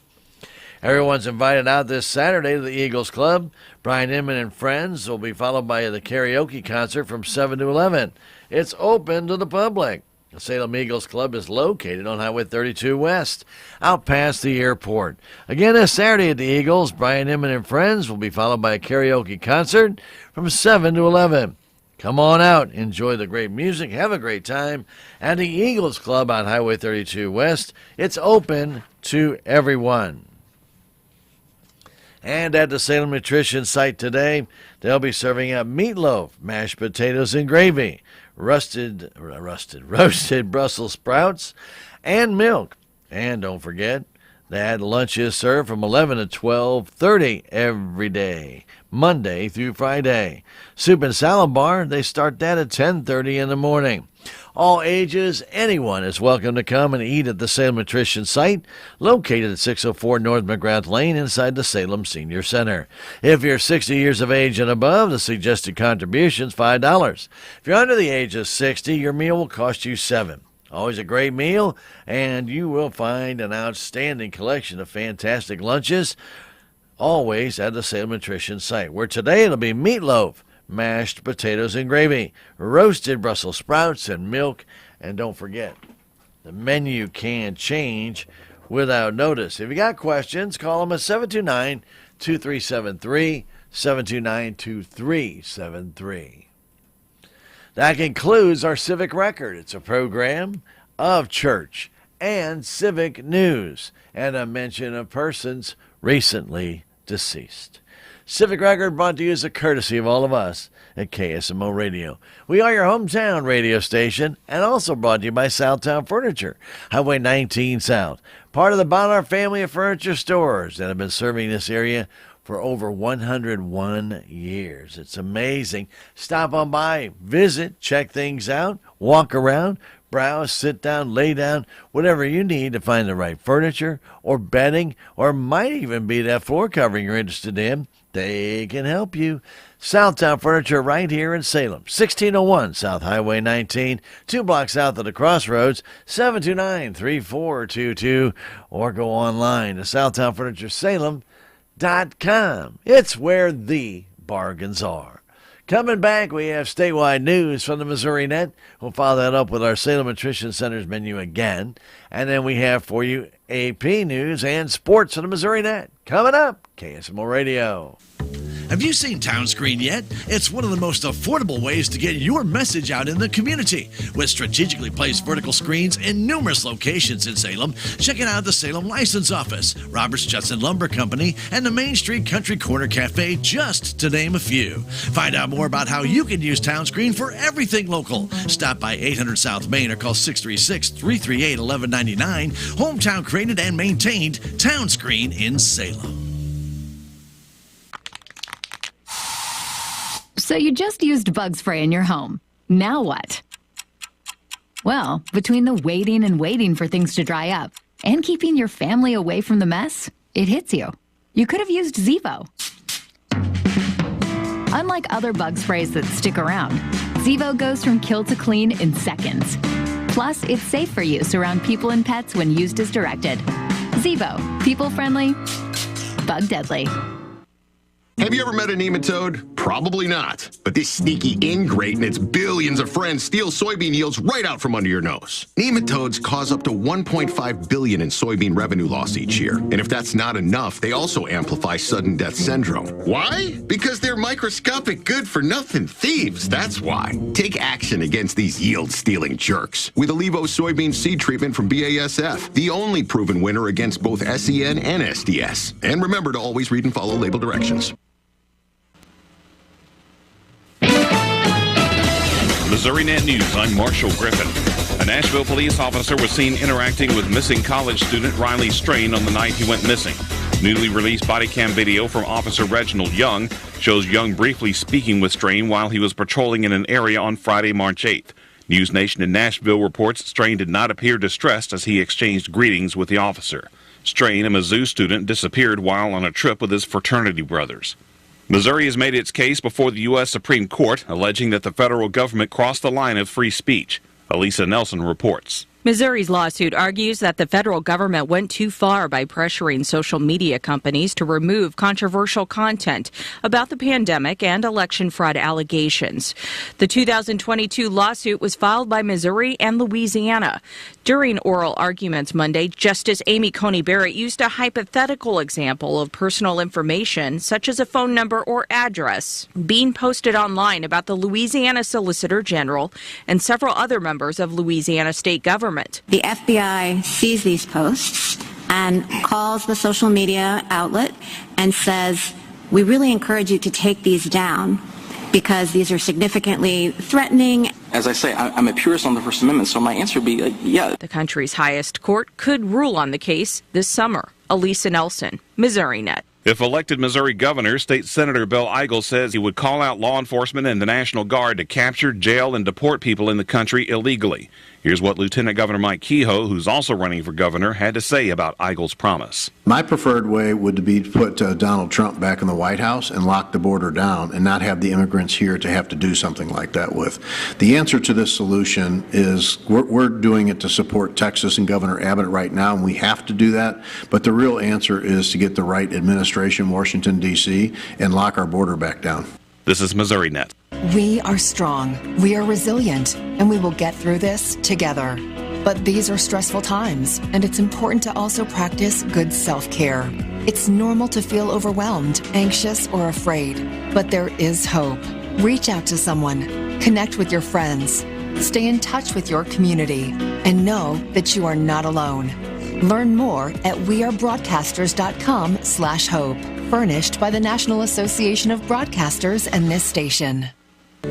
Everyone's invited out this Saturday to the Eagles Club. Brian Inman and Friends will be followed by the karaoke concert from 7 to 11. It's open to the public. The Salem Eagles Club is located on Highway 32 West, out past the airport. Again, this Saturday at the Eagles, Brian Inman and Friends will be followed by a karaoke concert from 7 to 11. Come on out, enjoy the great music, have a great time at the Eagles Club on Highway 32 West. It's open to everyone. And at the Salem Nutrition site today, they'll be serving up meatloaf, mashed potatoes and gravy, roasted Brussels sprouts, and milk. And don't forget, That lunch is served from 11 to 12:30 every day, Monday through Friday. Soup and salad bar, they start that at 10:30 in the morning. All ages, anyone is welcome to come and eat at the Salem Nutrition site, located at 604 North McGrath Lane inside the Salem Senior Center. If you're 60 years of age and above, the suggested contribution is $5. If you're under the age of 60, your meal will cost you $7. Always a great meal, and you will find an outstanding collection of fantastic lunches, always at the Salem Nutrition site, where today it'll be meatloaf, mashed potatoes and gravy, roasted Brussels sprouts and milk. And don't forget, the menu can change without notice. If you got questions, call them at 729-2373, 729-2373. That concludes our Civic Record. It's a program of church and civic news and a mention of persons recently deceased. Civic Record brought to you as a courtesy of all of us at KSMO Radio. We are your hometown radio station and also brought to you by Southtown Furniture, Highway 19 South, part of the Bonner family of furniture stores that have been serving this area for over 101 years. It's amazing. Stop on by, visit, check things out, walk around, browse, sit down, lay down, whatever you need to find the right furniture or bedding, or might even be that floor covering you're interested in. They can help you. Southtown Furniture right here in Salem, 1601 South Highway 19, 2 blocks south of the crossroads, 729-3422, or go online to SouthtownFurnitureSalem.com. It's where the bargains are. Coming back, we have statewide news from the Missouri Net. We'll follow that up with our Salem Nutrition Center's menu again. And then we have for you AP news and sports from the Missouri Net. Coming up, KSMO Radio. Have you seen Town Screen yet? It's one of the most affordable ways to get your message out in the community. With strategically placed vertical screens in numerous locations in Salem, check it out at the Salem License Office, Roberts Judson Lumber Company, and the Main Street Country Corner Cafe, just to name a few. Find out more about how you can use Town Screen for everything local. Stop by 800 South Main or call 636-338-1199. Hometown created and maintained, Town Screen in Salem. So you just used bug spray in your home. Now what? Well, between the waiting and waiting for things to dry up and keeping your family away from the mess, it hits you. You could have used Zevo. Unlike other bug sprays that stick around, Zevo goes from kill to clean in seconds. Plus, it's safe for use around people and pets when used as directed. Zevo, people-friendly, bug-deadly. Have you ever met a nematode? Probably not. But this sneaky ingrate and its billions of friends steal soybean yields right out from under your nose. Nematodes cause up to $1.5 billion in soybean revenue loss each year. And if that's not enough, they also amplify sudden death syndrome. Why? Because they're microscopic good-for-nothing thieves, that's why. Take action against these yield-stealing jerks with Allevo soybean seed treatment from BASF, the only proven winner against both SEN and SDS. And remember to always read and follow label directions. Missouri Net News, I'm Marshall Griffin. A Nashville police officer was seen interacting with missing college student Riley Strain on the night he went missing. Newly released body cam video from Officer Reginald Young shows Young briefly speaking with Strain while he was patrolling in an area on Friday, March 8th. News Nation in Nashville reports Strain did not appear distressed as he exchanged greetings with the officer. Strain, a Mizzou student, disappeared while on a trip with his fraternity brothers. Missouri has made its case before the U.S. Supreme Court, alleging that the federal government crossed the line of free speech. Elisa Nelson reports. Missouri's lawsuit argues that the federal government went too far by pressuring social media companies to remove controversial content about the pandemic and election fraud allegations. The 2022 lawsuit was filed by Missouri and Louisiana. During oral arguments Monday, Justice Amy Coney Barrett used a hypothetical example of personal information, such as a phone number or address, being posted online about the Louisiana Solicitor General and several other members of Louisiana state government. The FBI sees these posts and calls the social media outlet and says, we really encourage you to take these down because these are significantly threatening. As I say, I'm a purist on the First Amendment, so my answer would be, yeah. The country's highest court could rule on the case this summer. Elisa Nelson, Missouri Net. If elected Missouri governor, State Senator Bill Eigel says he would call out law enforcement and the National Guard to capture, jail, and deport people in the country illegally. Here's what Lieutenant Governor Mike Kehoe, who's also running for governor, had to say about Eigel's promise. My preferred way would be to put Donald Trump back in the White House and lock the border down and not have the immigrants here to have to do something like that with. The answer to this solution is we're doing it to support Texas and Governor Abbott right now, and we have to do that. But the real answer is to get the right administration, Washington, D.C., and lock our border back down. This is Missouri Net. We are strong, we are resilient, and we will get through this together. But these are stressful times, and it's important to also practice good self-care. It's normal to feel overwhelmed, anxious, or afraid, but there is hope. Reach out to someone, connect with your friends, stay in touch with your community, and know that you are not alone. Learn more at wearebroadcasters.com/hope. Furnished by the National Association of Broadcasters and this station.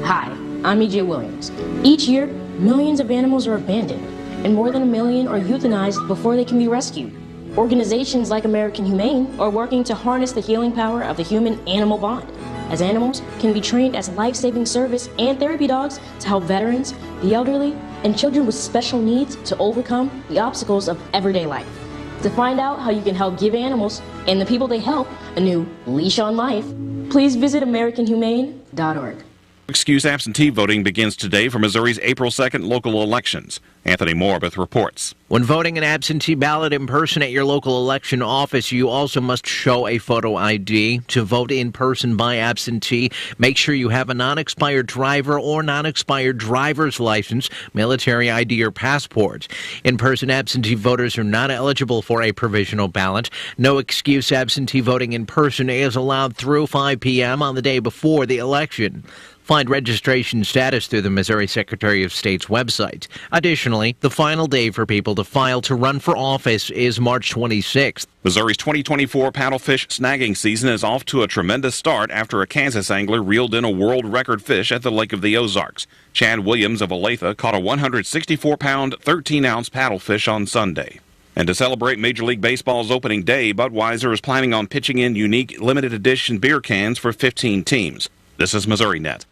Hi, I'm E.J. Williams. Each year, millions of animals are abandoned, and more than 1 million are euthanized before they can be rescued. Organizations like American Humane are working to harness the healing power of the human-animal bond, as animals can be trained as life-saving service and therapy dogs to help veterans, the elderly, and children with special needs to overcome the obstacles of everyday life. To find out how you can help give animals and the people they help a new leash on life, please visit AmericanHumane.org. Excuse absentee voting begins today for Missouri's April 2nd local elections. Anthony Morbith reports. When voting an absentee ballot in person at your local election office, you also must show a photo ID. To vote in person by absentee, make sure you have a non-expired driver or non-expired driver's license, military ID, or passport. In-person absentee voters are not eligible for a provisional ballot. No excuse absentee voting in person is allowed through 5 p.m. on the day before the election. Find registration status through the Missouri Secretary of State's website. Additionally, the final day for people to file to run for office is March 26th. Missouri's 2024 paddlefish snagging season is off to a tremendous start after a Kansas angler reeled in a world record fish at the Lake of the Ozarks. Chad Williams of Olathe caught a 164-pound, 13-ounce paddlefish on Sunday. And to celebrate Major League Baseball's opening day, Budweiser is planning on pitching in unique limited edition beer cans for 15 teams. This is Missouri Net.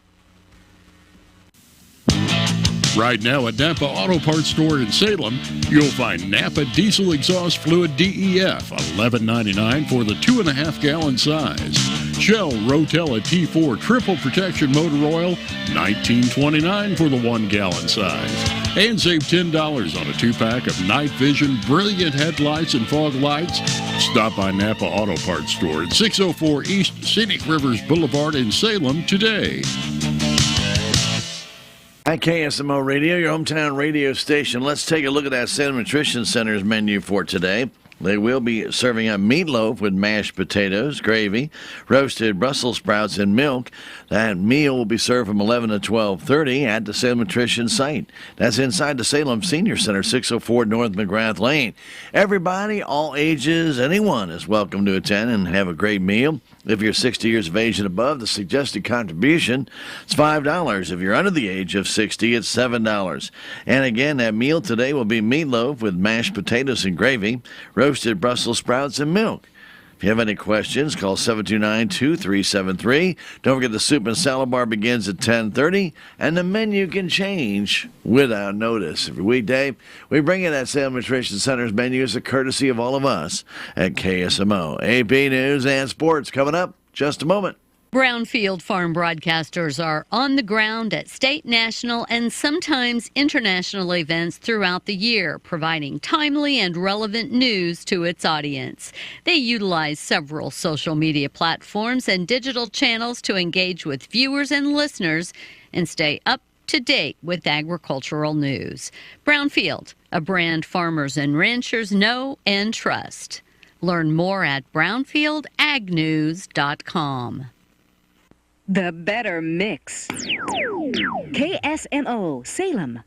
Right now at Napa Auto Parts Store in Salem, you'll find Napa Diesel Exhaust Fluid DEF, $11.99 for the 2.5-gallon size. Shell Rotella T4 Triple Protection Motor Oil, $19.29 for the 1-gallon size. And save $10 on a 2-pack of Night Vision Brilliant Headlights and Fog Lights. Stop by Napa Auto Parts Store at 604 East Scenic Rivers Boulevard in Salem today. At KSMO Radio, your hometown radio station. Let's take a look at that Salem Nutrition Center's menu for today. They will be serving up meatloaf with mashed potatoes, gravy, roasted Brussels sprouts, and milk. That meal will be served from 11 to 12:30 at the Salem Nutrition site. That's inside the Salem Senior Center, 604 North McGrath Lane. Everybody, all ages, anyone is welcome to attend and have a great meal. If you're 60 years of age and above, the suggested contribution is $5. If you're under the age of 60, it's $7. And again, that meal today will be meatloaf with mashed potatoes and gravy, roasted Brussels sprouts, and milk. If you have any questions, call 729-2373. Don't forget the soup and salad bar begins at 10:30, and the menu can change without notice. Every weekday, we bring you that Salem Nutrition Center's menu as a courtesy of all of us at KSMO. AP News and Sports coming up just a moment. Brownfield farm broadcasters are on the ground at state, national, and sometimes international events throughout the year, providing timely and relevant news to its audience. They utilize several social media platforms and digital channels to engage with viewers and listeners and stay up to date with agricultural news. Brownfield, a brand farmers and ranchers know and trust. Learn more at brownfieldagnews.com. The better mix. KSMO Salem.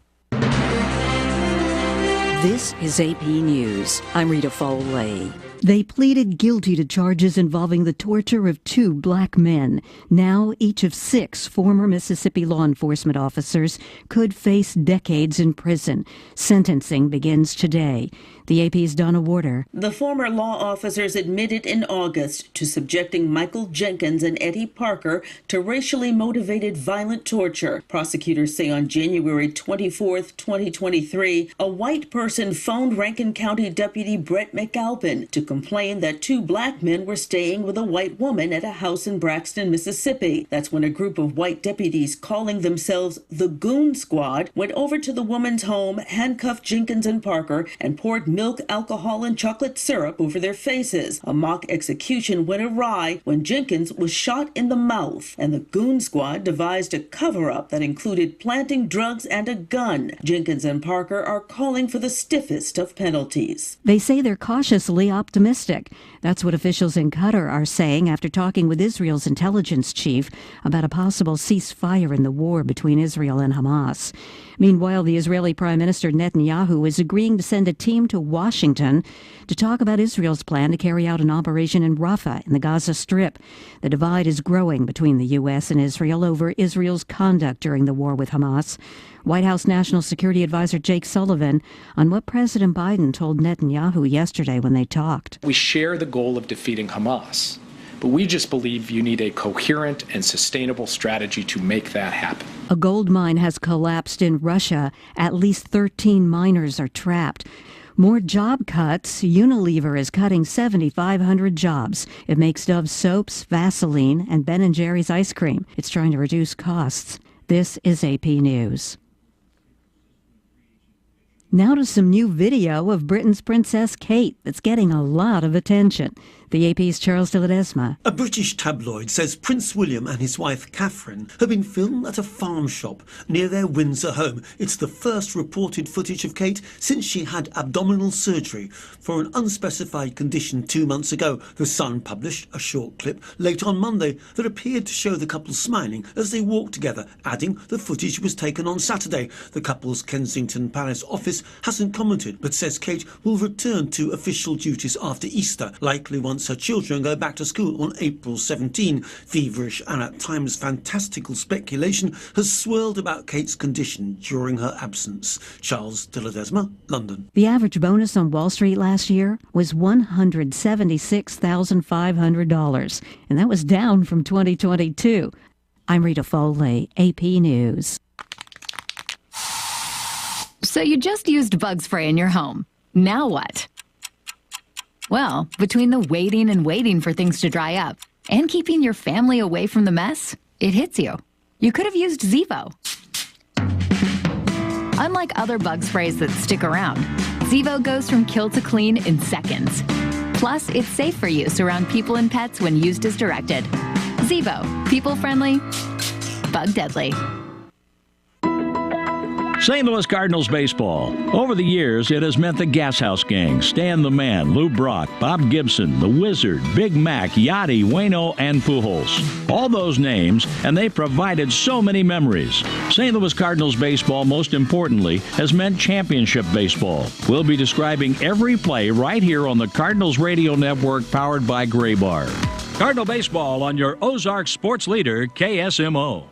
This is AP News. I'm Rita Foley. They pleaded guilty to charges involving the torture of 2 black men. Now, each of 6 former Mississippi law enforcement officers could face decades in prison. Sentencing begins today. The AP's Donna Warder. The former law officers admitted in August to subjecting Michael Jenkins and Eddie Parker to racially motivated violent torture. Prosecutors say on January 24, 2023, a white person phoned Rankin County Deputy Brett McAlpin to complain that 2 black men were staying with a white woman at a house in Braxton, Mississippi. That's when a group of white deputies calling themselves the Goon Squad went over to the woman's home, handcuffed Jenkins and Parker, and poured milk, alcohol, and chocolate syrup over their faces. A mock execution went awry when Jenkins was shot in the mouth, and the Goon Squad devised a cover-up that included planting drugs and a gun. Jenkins and Parker are calling for the stiffest of penalties. They say they're cautiously optimistic. That's what officials in Qatar are saying after talking with Israel's intelligence chief about a possible ceasefire in the war between Israel and Hamas. Meanwhile, the Israeli Prime Minister Netanyahu is agreeing to send a team to Washington to talk about Israel's plan to carry out an operation in Rafah in the Gaza Strip. The divide is growing between the U.S. and Israel over Israel's conduct during the war with Hamas. White House National Security Advisor Jake Sullivan on what President Biden told Netanyahu yesterday when they talked. We share the goal of defeating Hamas, but we just believe you need a coherent and sustainable strategy to make that happen. A gold mine has collapsed in Russia. At least 13 miners are trapped. More job cuts. Unilever is cutting 7,500 jobs. It makes Dove soaps, Vaseline, and Ben & Jerry's ice cream. It's trying to reduce costs. This is AP News. Now to some new video of Britain's Princess Kate that's getting a lot of attention. The AP's Charles de Ledesma. A British tabloid says Prince William and his wife Catherine have been filmed at a farm shop near their Windsor home. It's the first reported footage of Kate since she had abdominal surgery for an unspecified condition 2 months ago. The Sun published a short clip late on Monday that appeared to show the couple smiling as they walked together, adding the footage was taken on Saturday. The couple's Kensington Palace office hasn't commented, but says Kate will return to official duties after Easter, likely once her children go back to school on April 17. Feverish and at times fantastical speculation has swirled about Kate's condition during her absence. Charles de Ledesma, London. The average bonus on Wall Street last year was $176,500, and that was down from 2022. I'm Rita Foley, AP News. So you just used bug spray in your home. Now what? Well, between the waiting for things to dry up and keeping your family away from the mess, it hits you. You could have used Zevo. Unlike other bug sprays that stick around, Zevo goes from kill to clean in seconds. Plus, it's safe for use around people and pets when used as directed. Zevo, people-friendly, bug-deadly. St. Louis Cardinals baseball. Over the years, it has meant the Gas House Gang, Stan the Man, Lou Brock, Bob Gibson, The Wizard, Big Mac, Yachty, Waino, and Pujols. All those names, and they provided so many memories. St. Louis Cardinals baseball, most importantly, has meant championship baseball. We'll be describing every play right here on the Cardinals Radio Network, powered by Gray Bar. Cardinal baseball on your Ozark sports leader, KSMO.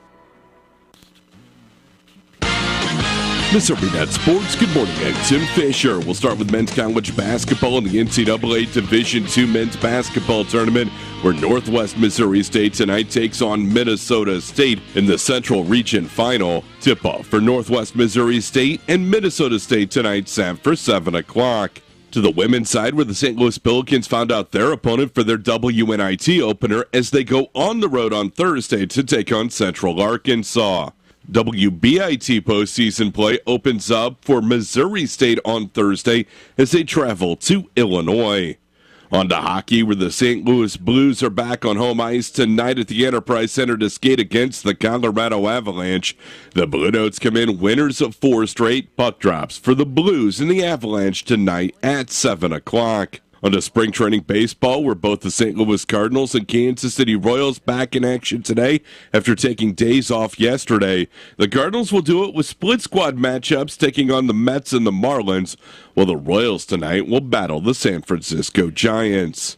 Missouri Net Sports, good morning, I'm Tim Fisher. We'll start with men's college basketball in the NCAA Division II men's basketball tournament, where Northwest Missouri State tonight takes on Minnesota State in the Central Region Final. Tip-off for Northwest Missouri State and Minnesota State tonight set for 7 o'clock. To the women's side, where the St. Louis Billikens found out their opponent for their WNIT opener as they go on the road on Thursday to take on Central Arkansas. WBIT postseason play opens up for Missouri State on Thursday as they travel to Illinois. On to hockey, where the St. Louis Blues are back on home ice tonight at the Enterprise Center to skate against the Colorado Avalanche. The Blue Notes come in winners of 4 straight. Puck drops for the Blues and the Avalanche tonight at 7 o'clock. On to spring training baseball, where both the St. Louis Cardinals and Kansas City Royals back in action today after taking days off yesterday. The Cardinals will do it with split squad matchups taking on the Mets and the Marlins, while the Royals tonight will battle the San Francisco Giants.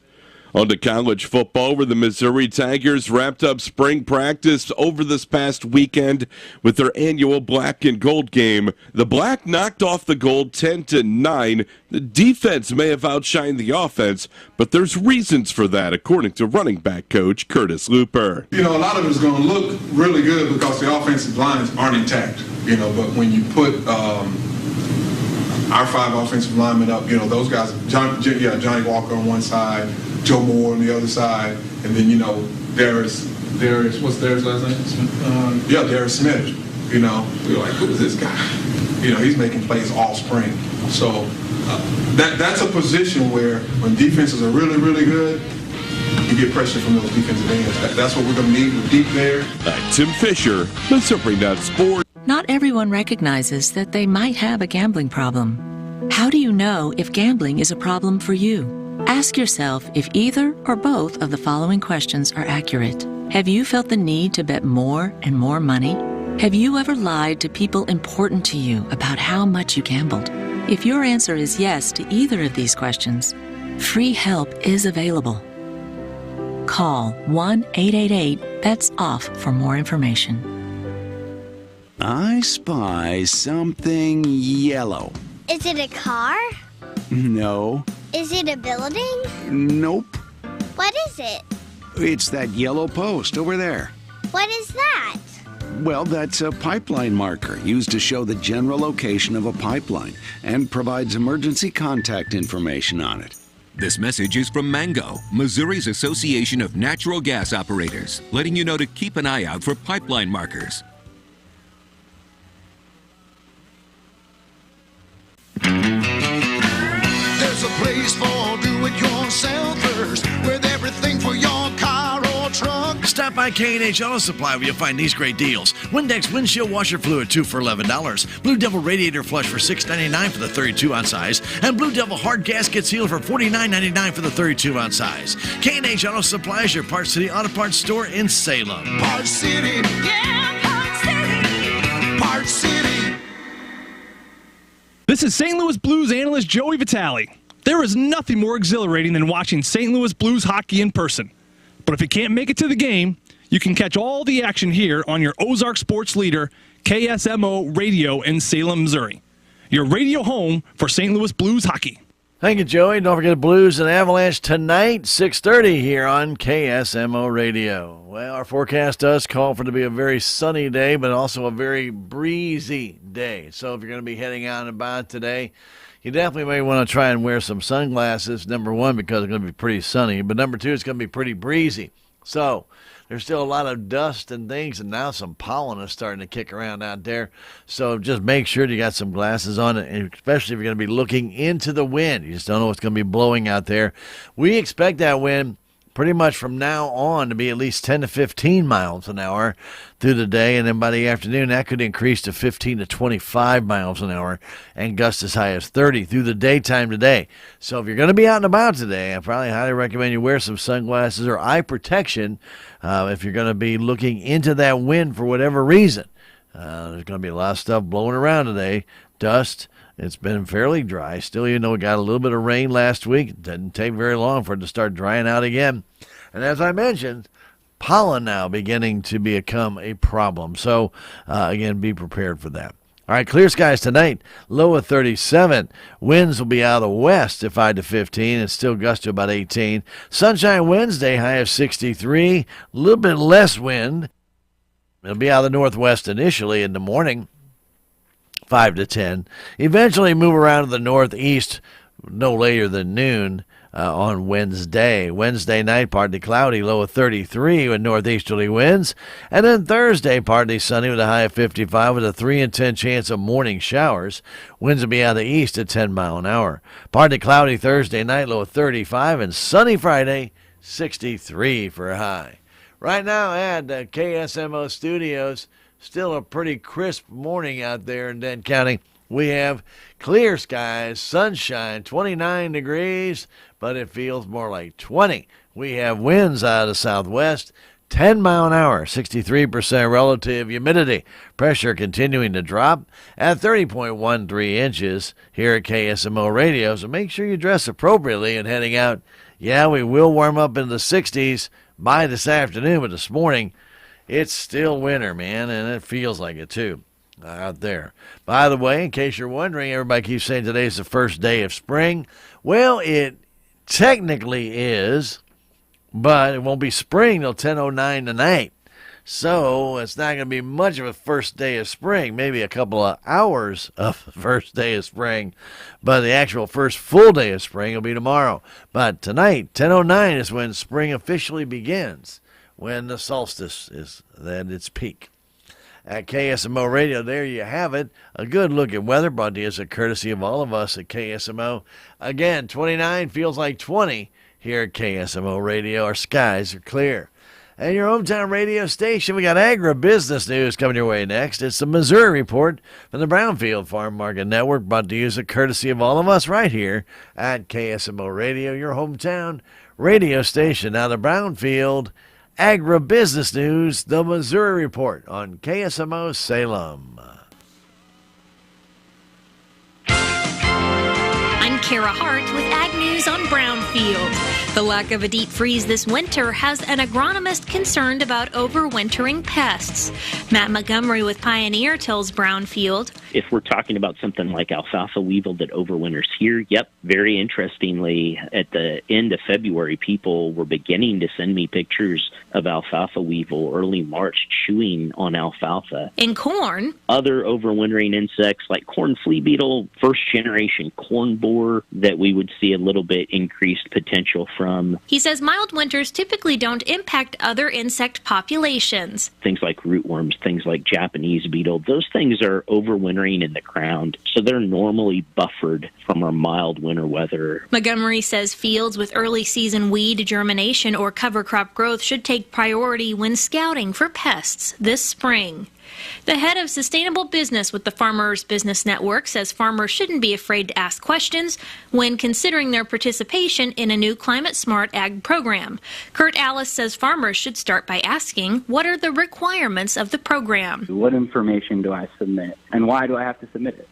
On to college football, where the Missouri Tigers wrapped up spring practice over this past weekend with their annual black and gold game. The black knocked off the gold 10-9. The defense may have outshined the offense, but there's reasons for that, according to running back coach Curtis Looper. A lot of it's going to look really good because the offensive lines aren't intact, but when you put our 5 offensive linemen up, those guys, Johnny Walker on one side, Joe Moore on the other side, and then, Darius, what's Darius' last name? Darius Smith. We were like, who is this guy? He's making plays all spring. So that's a position where when defenses are really, really good, you get pressure from those defensive ends. That's what we're going to need. We're deep there. Tim Fisher, Missouri Net Sports. Not everyone recognizes that they might have a gambling problem. How do you know if gambling is a problem for you? Ask yourself if either or both of the following questions are accurate. Have you felt the need to bet more and more money? Have you ever lied to people important to you about how much you gambled? If your answer is yes to either of these questions, free help is available. Call 1-888-BETS-OFF for more information. I spy something yellow. Is it a car? No. Is it a building? Nope. What is it? It's that yellow post over there. What is that? Well, that's a pipeline marker used to show the general location of a pipeline and provides emergency contact information on it. This message is from Mango, Missouri's Association of Natural Gas Operators, letting you know to keep an eye out for pipeline markers. There's a place for do-it-yourselfers with everything for your car or truck. Stop by K&H Auto Supply where you'll find these great deals. Windex windshield washer fluid 2 for $11. Blue Devil radiator flush for $6.99 for the 32-ounce size. And Blue Devil hard gasket seal for $49.99 for the 32-ounce size. K&H Auto Supply is your Parts City Auto Parts store in Salem. Parts City. Yeah, Parts City. Parts City. This is St. Louis Blues analyst Joey Vitale. There is nothing more exhilarating than watching St. Louis Blues hockey in person. But if you can't make it to the game, you can catch all the action here on your Ozark sports leader, KSMO Radio in Salem, Missouri. Your radio home for St. Louis Blues hockey. Thank you, Joey. Don't forget Blues and Avalanche tonight, 6:30 here on KSMO Radio. Well, our forecast does call for it to be a very sunny day, but also a very breezy day. So if you're going to be heading out and about today, you definitely may want to try and wear some sunglasses, number one, because it's going to be pretty sunny, but number two, it's going to be pretty breezy. So there's still a lot of dust and things, and now some pollen is starting to kick around out there. So just make sure you got some glasses on, and especially if you're going to be looking into the wind. You just don't know what's going to be blowing out there. We expect that wind pretty much from now on to be at least 10 to 15 miles an hour through the day, and then by the afternoon that could increase to 15 to 25 miles an hour and gusts as high as 30 through the daytime today. So if you're going to be out and about today, I probably highly recommend you wear some sunglasses or eye protection if you're going to be looking into that wind for whatever reason. There's going to be a lot of stuff blowing around today, dust. It's been fairly dry. Still, we got a little bit of rain last week. It didn't take very long for it to start drying out again. And as I mentioned, pollen now beginning to become a problem. So, again, be prepared for that. All right, clear skies tonight, low of 37. Winds will be out of the west at 5 to 15 and still gust to about 18. Sunshine Wednesday, high of 63. A little bit less wind. It'll be out of the northwest initially in the morning. 5 to 10. Eventually move around to the northeast no later than noon on Wednesday. Wednesday night, partly cloudy, low of 33 with northeasterly winds. And then Thursday, partly sunny with a high of 55 with a 3 in 10 chance of morning showers. Winds will be out of the east at 10 miles an hour. Partly cloudy Thursday night, low of 35. And sunny Friday, 63 for a high. Right now at KSMO Studios, still a pretty crisp morning out there in Dent County. we have clear skies, sunshine, 29 degrees, but it feels more like 20. We have winds out of the southwest, 10 mile an hour, 63% relative humidity. Pressure continuing to drop at 30.13 inches here at KSMO Radio. So make sure you dress appropriately and heading out. Yeah, we will warm up in the 60s by this afternoon, but this morning it's still winter, man, and it feels like it too out there. By the way, in case you're wondering, everybody keeps saying today's the first day of spring. Well, it technically is, but it won't be spring till 10:09 tonight. So it's not going to be much of a first day of spring, maybe a couple of hours of the first day of spring. But the actual first full day of spring will be tomorrow. But tonight, 10:09 is when spring officially begins, when the solstice is at its peak. At KSMO Radio, there you have it. A good look at weather brought to you as a courtesy of all of us at KSMO. Again, 29 feels like 20. Here at KSMO Radio, our skies are clear. And your hometown radio station, we got agribusiness news coming your way next. It's the Missouri Report from the Brownfield Farm Market Network, brought to you as a courtesy of all of us right here at KSMO Radio, your hometown radio station. Now the Brownfield agribusiness news, the Missouri Report on KSMO Salem. I'm Kara Hart with Ag News on Brownfield. The lack of a deep freeze this winter has an agronomist concerned about overwintering pests. Matt Montgomery with Pioneer tells Brownfield, if we're talking about something like alfalfa weevil that overwinters here, very interestingly, at the end of February, people were beginning to send me pictures of alfalfa weevil early March chewing on alfalfa. In corn, other overwintering insects like corn flea beetle, first-generation corn borer that we would see a little bit increased potential from. He says mild winters typically don't impact other insect populations. Things like rootworms, things like Japanese beetle, those things are overwintering in the ground, so they're normally buffered from our mild winter weather. Montgomery says fields with early season weed germination or cover crop growth should take priority when scouting for pests this spring. The head of sustainable business with the Farmers Business Network says farmers shouldn't be afraid to ask questions when considering their participation in a new climate-smart ag program. Kurt Alice says farmers should start by asking, what are the requirements of the program? What information do I submit, and why do I have to submit it?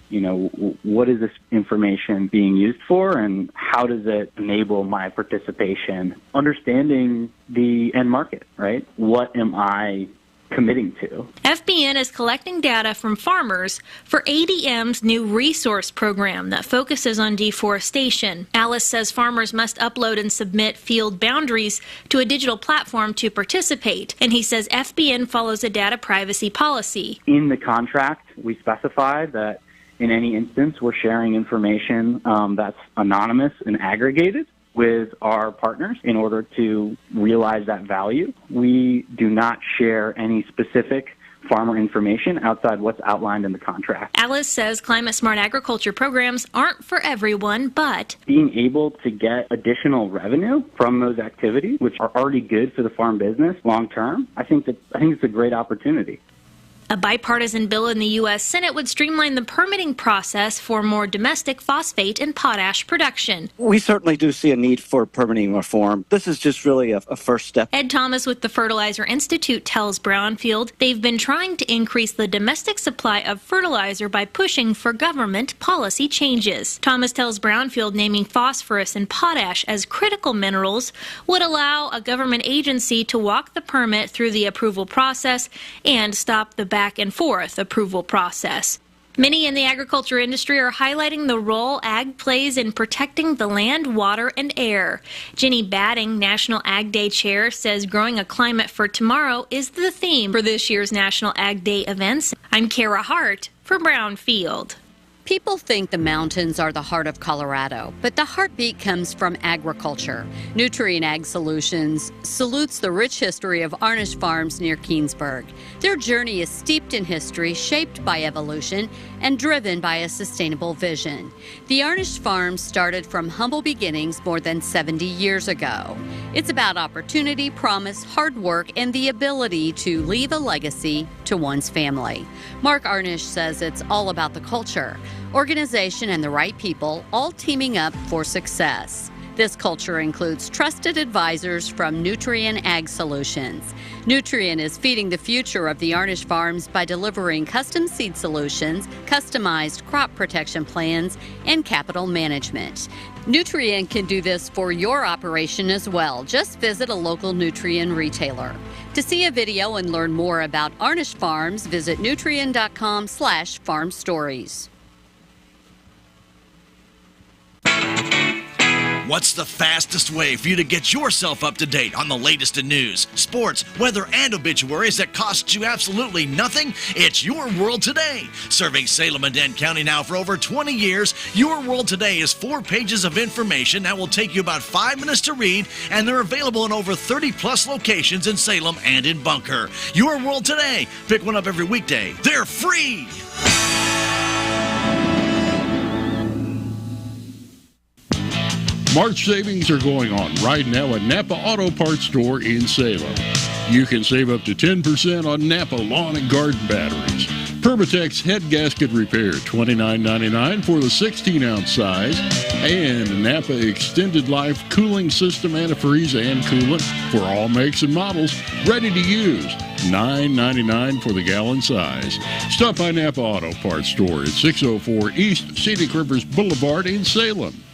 What is this information being used for, and how does it enable my participation? Understanding the end market, right? What am I committing to? FBN is collecting data from farmers for ADM's new resource program that focuses on deforestation. Alice says farmers must upload and submit field boundaries to a digital platform to participate, and he says FBN follows a data privacy policy. In the contract, we specify that in any instance we're sharing information that's anonymous and aggregated with our partners in order to realize that value. We do not share any specific farmer information outside what's outlined in the contract. Alice says climate-smart agriculture programs aren't for everyone, but being able to get additional revenue from those activities, which are already good for the farm business long term, I think it's a great opportunity. A bipartisan bill in the U.S. Senate would streamline the permitting process for more domestic phosphate and potash production. We certainly do see a need for permitting reform. This is just really a first step. Ed Thomas with the Fertilizer Institute tells Brownfield they've been trying to increase the domestic supply of fertilizer by pushing for government policy changes. Thomas tells Brownfield naming phosphorus and potash as critical minerals would allow a government agency to walk the permit through the approval process and stop the back and forth approval process. Many in the agriculture industry are highlighting the role ag plays in protecting the land, water, and air. Jenny Batting, National Ag Day Chair, says growing a climate for tomorrow is the theme for this year's National Ag Day events. I'm Kara Hart for Brownfield. People think the mountains are the heart of Colorado, but the heartbeat comes from agriculture. Nutrient Ag Solutions salutes the rich history of Arnish Farms near Keensburg. Their journey is steeped in history, shaped by evolution, and driven by a sustainable vision. The Arnish Farms started from humble beginnings more than 70 years ago. It's about opportunity, promise, hard work, and the ability to leave a legacy to one's family. Mark Arnish says it's all about the culture, organization, and the right people all teaming up for success. This culture includes trusted advisors from Nutrien Ag Solutions. Nutrien is feeding the future of the Arnish farms by delivering custom seed solutions, customized crop protection plans, and capital management. Nutrien can do this for your operation as well. Just visit a local Nutrien retailer. To see a video and learn more about Arnish Farms, visit nutrien.com/farmstories. What's the fastest way for you to get yourself up to date on the latest in news, sports, weather, and obituaries that costs you absolutely nothing? It's Your World Today. Serving Salem and Dent County now for over 20 years, Your World Today is 4 pages of information that will take you about 5 minutes to read, and they're available in over 30-plus locations in Salem and in Bunker. Your World Today. Pick one up every weekday. They're free. March savings are going on right now at Napa Auto Parts Store in Salem. You can save up to 10% on Napa lawn and garden batteries. Permatex head gasket repair, $29.99 for the 16-ounce size. And Napa Extended Life cooling system antifreeze and coolant for all makes and models, ready to use. $9.99 for the gallon size. Stop by Napa Auto Parts Store at 604 East Scenic Rivers Boulevard in Salem.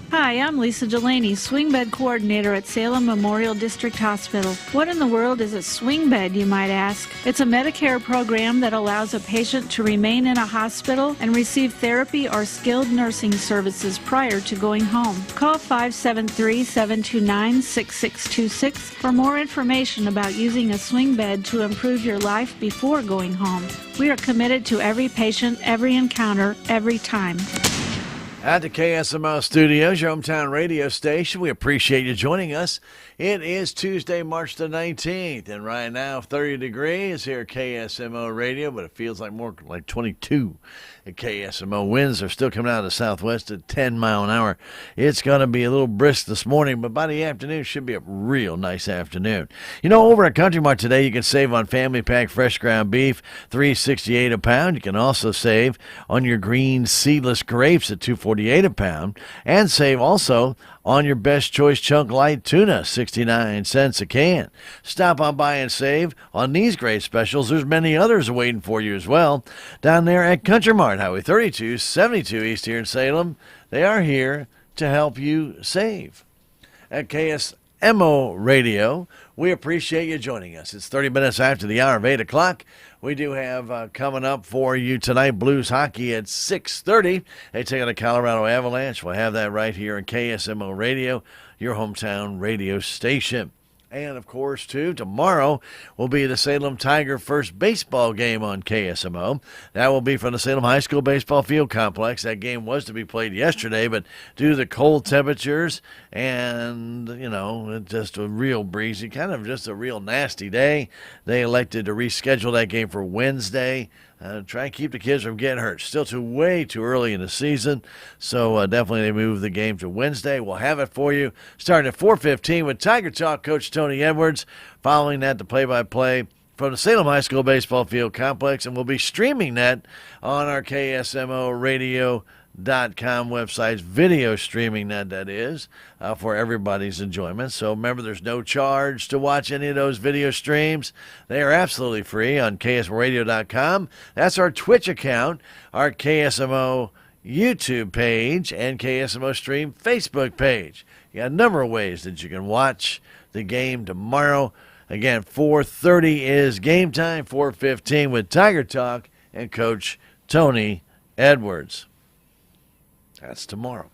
Hi, I'm Lisa Delaney, swing bed coordinator at Salem Memorial District Hospital. What in the world is a swing bed, you might ask? It's a Medicare program that allows a patient to remain in a hospital and receive therapy or skilled nursing services prior to going home. Call 573-729-6626 for more information about using a swing bed to improve your life before going home. We are committed to every patient, every encounter, every time. At the KSMO studios, your hometown radio station, we appreciate you joining us. It is Tuesday, March the 19th, and right now 30 degrees here at KSMO Radio, but it feels like more like 22 at KSMO. Winds are still coming out of the southwest at 10 mile an hour. It's going to be a little brisk this morning, but by the afternoon, it should be a real nice afternoon. You know, over at Country Mart today, you can save on family pack fresh ground beef, $3.68 a pound. You can also save on your green seedless grapes at $2.48 a pound, and save also on your best choice chunk light tuna, 69 cents a can. Stop on by and save on these great specials. There's many others waiting for you as well down there at Country Mart, Highway 32, 72 East here in Salem. They are here to help you save. At KSMO Radio, we appreciate you joining us. It's 30 minutes after the hour of 8 o'clock. We do have coming up for you tonight Blues hockey at 6:30. They take on the Colorado Avalanche. We'll have that right here on KSMO Radio, your hometown radio station. And, of course, too, tomorrow will be the Salem Tiger first baseball game on KSMO. That will be from the Salem High School Baseball Field Complex. That game was to be played yesterday, but due to the cold temperatures and, you know, just a real breezy, kind of just a real nasty day, they elected to reschedule that game for Wednesday. Try and keep the kids from getting hurt. Still way too early in the season, so definitely they moved the game to Wednesday. We'll have it for you starting at 4:15 with Tiger Talk Coach Tony Edwards. Following that, the play-by-play from the Salem High School Baseball Field Complex, and we'll be streaming that on our KSMO Radio.com websites, video streaming that is, for everybody's enjoyment. So remember, there's no charge to watch any of those video streams. They are absolutely free on KSMOradio.com. That's our Twitch account, our KSMO YouTube page, and KSMO Stream Facebook page. You got a number of ways that you can watch the game tomorrow. Again, 4:30 is game time, 4:15 with Tiger Talk and Coach Tony Edwards. That's tomorrow.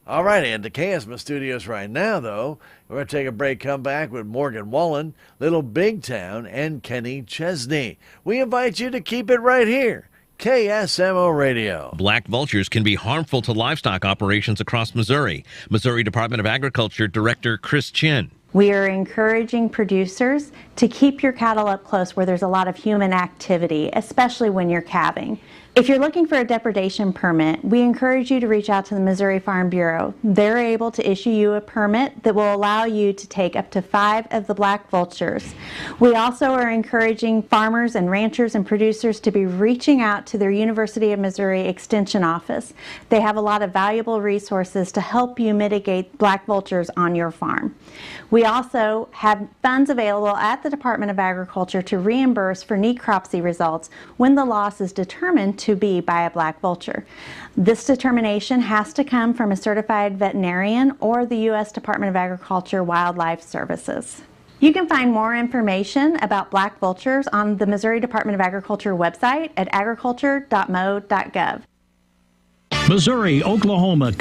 All right, at the KSMO studios right now, though, we're going to take a break, come back with Morgan Wallen, Little Big Town, and Kenny Chesney. We invite you to keep it right here. KSMO Radio. Black vultures can be harmful to livestock operations across Missouri. Missouri Department of Agriculture Director Chris Chin. We are encouraging producers to keep your cattle up close where there's a lot of human activity, especially when you're calving. If you're looking for a depredation permit, we encourage you to reach out to the Missouri Farm Bureau. They're able to issue you a permit that will allow you to take up to 5 of the black vultures. We also are encouraging farmers and ranchers and producers to be reaching out to their University of Missouri Extension office. They have a lot of valuable resources to help you mitigate black vultures on your farm. We also have funds available at the Department of Agriculture to reimburse for necropsy results when the loss is determined to be by a black vulture. This determination has to come from a certified veterinarian or the U.S. Department of Agriculture Wildlife Services. You can find more information about black vultures on the Missouri Department of Agriculture website at agriculture.mo.gov. Missouri, Oklahoma.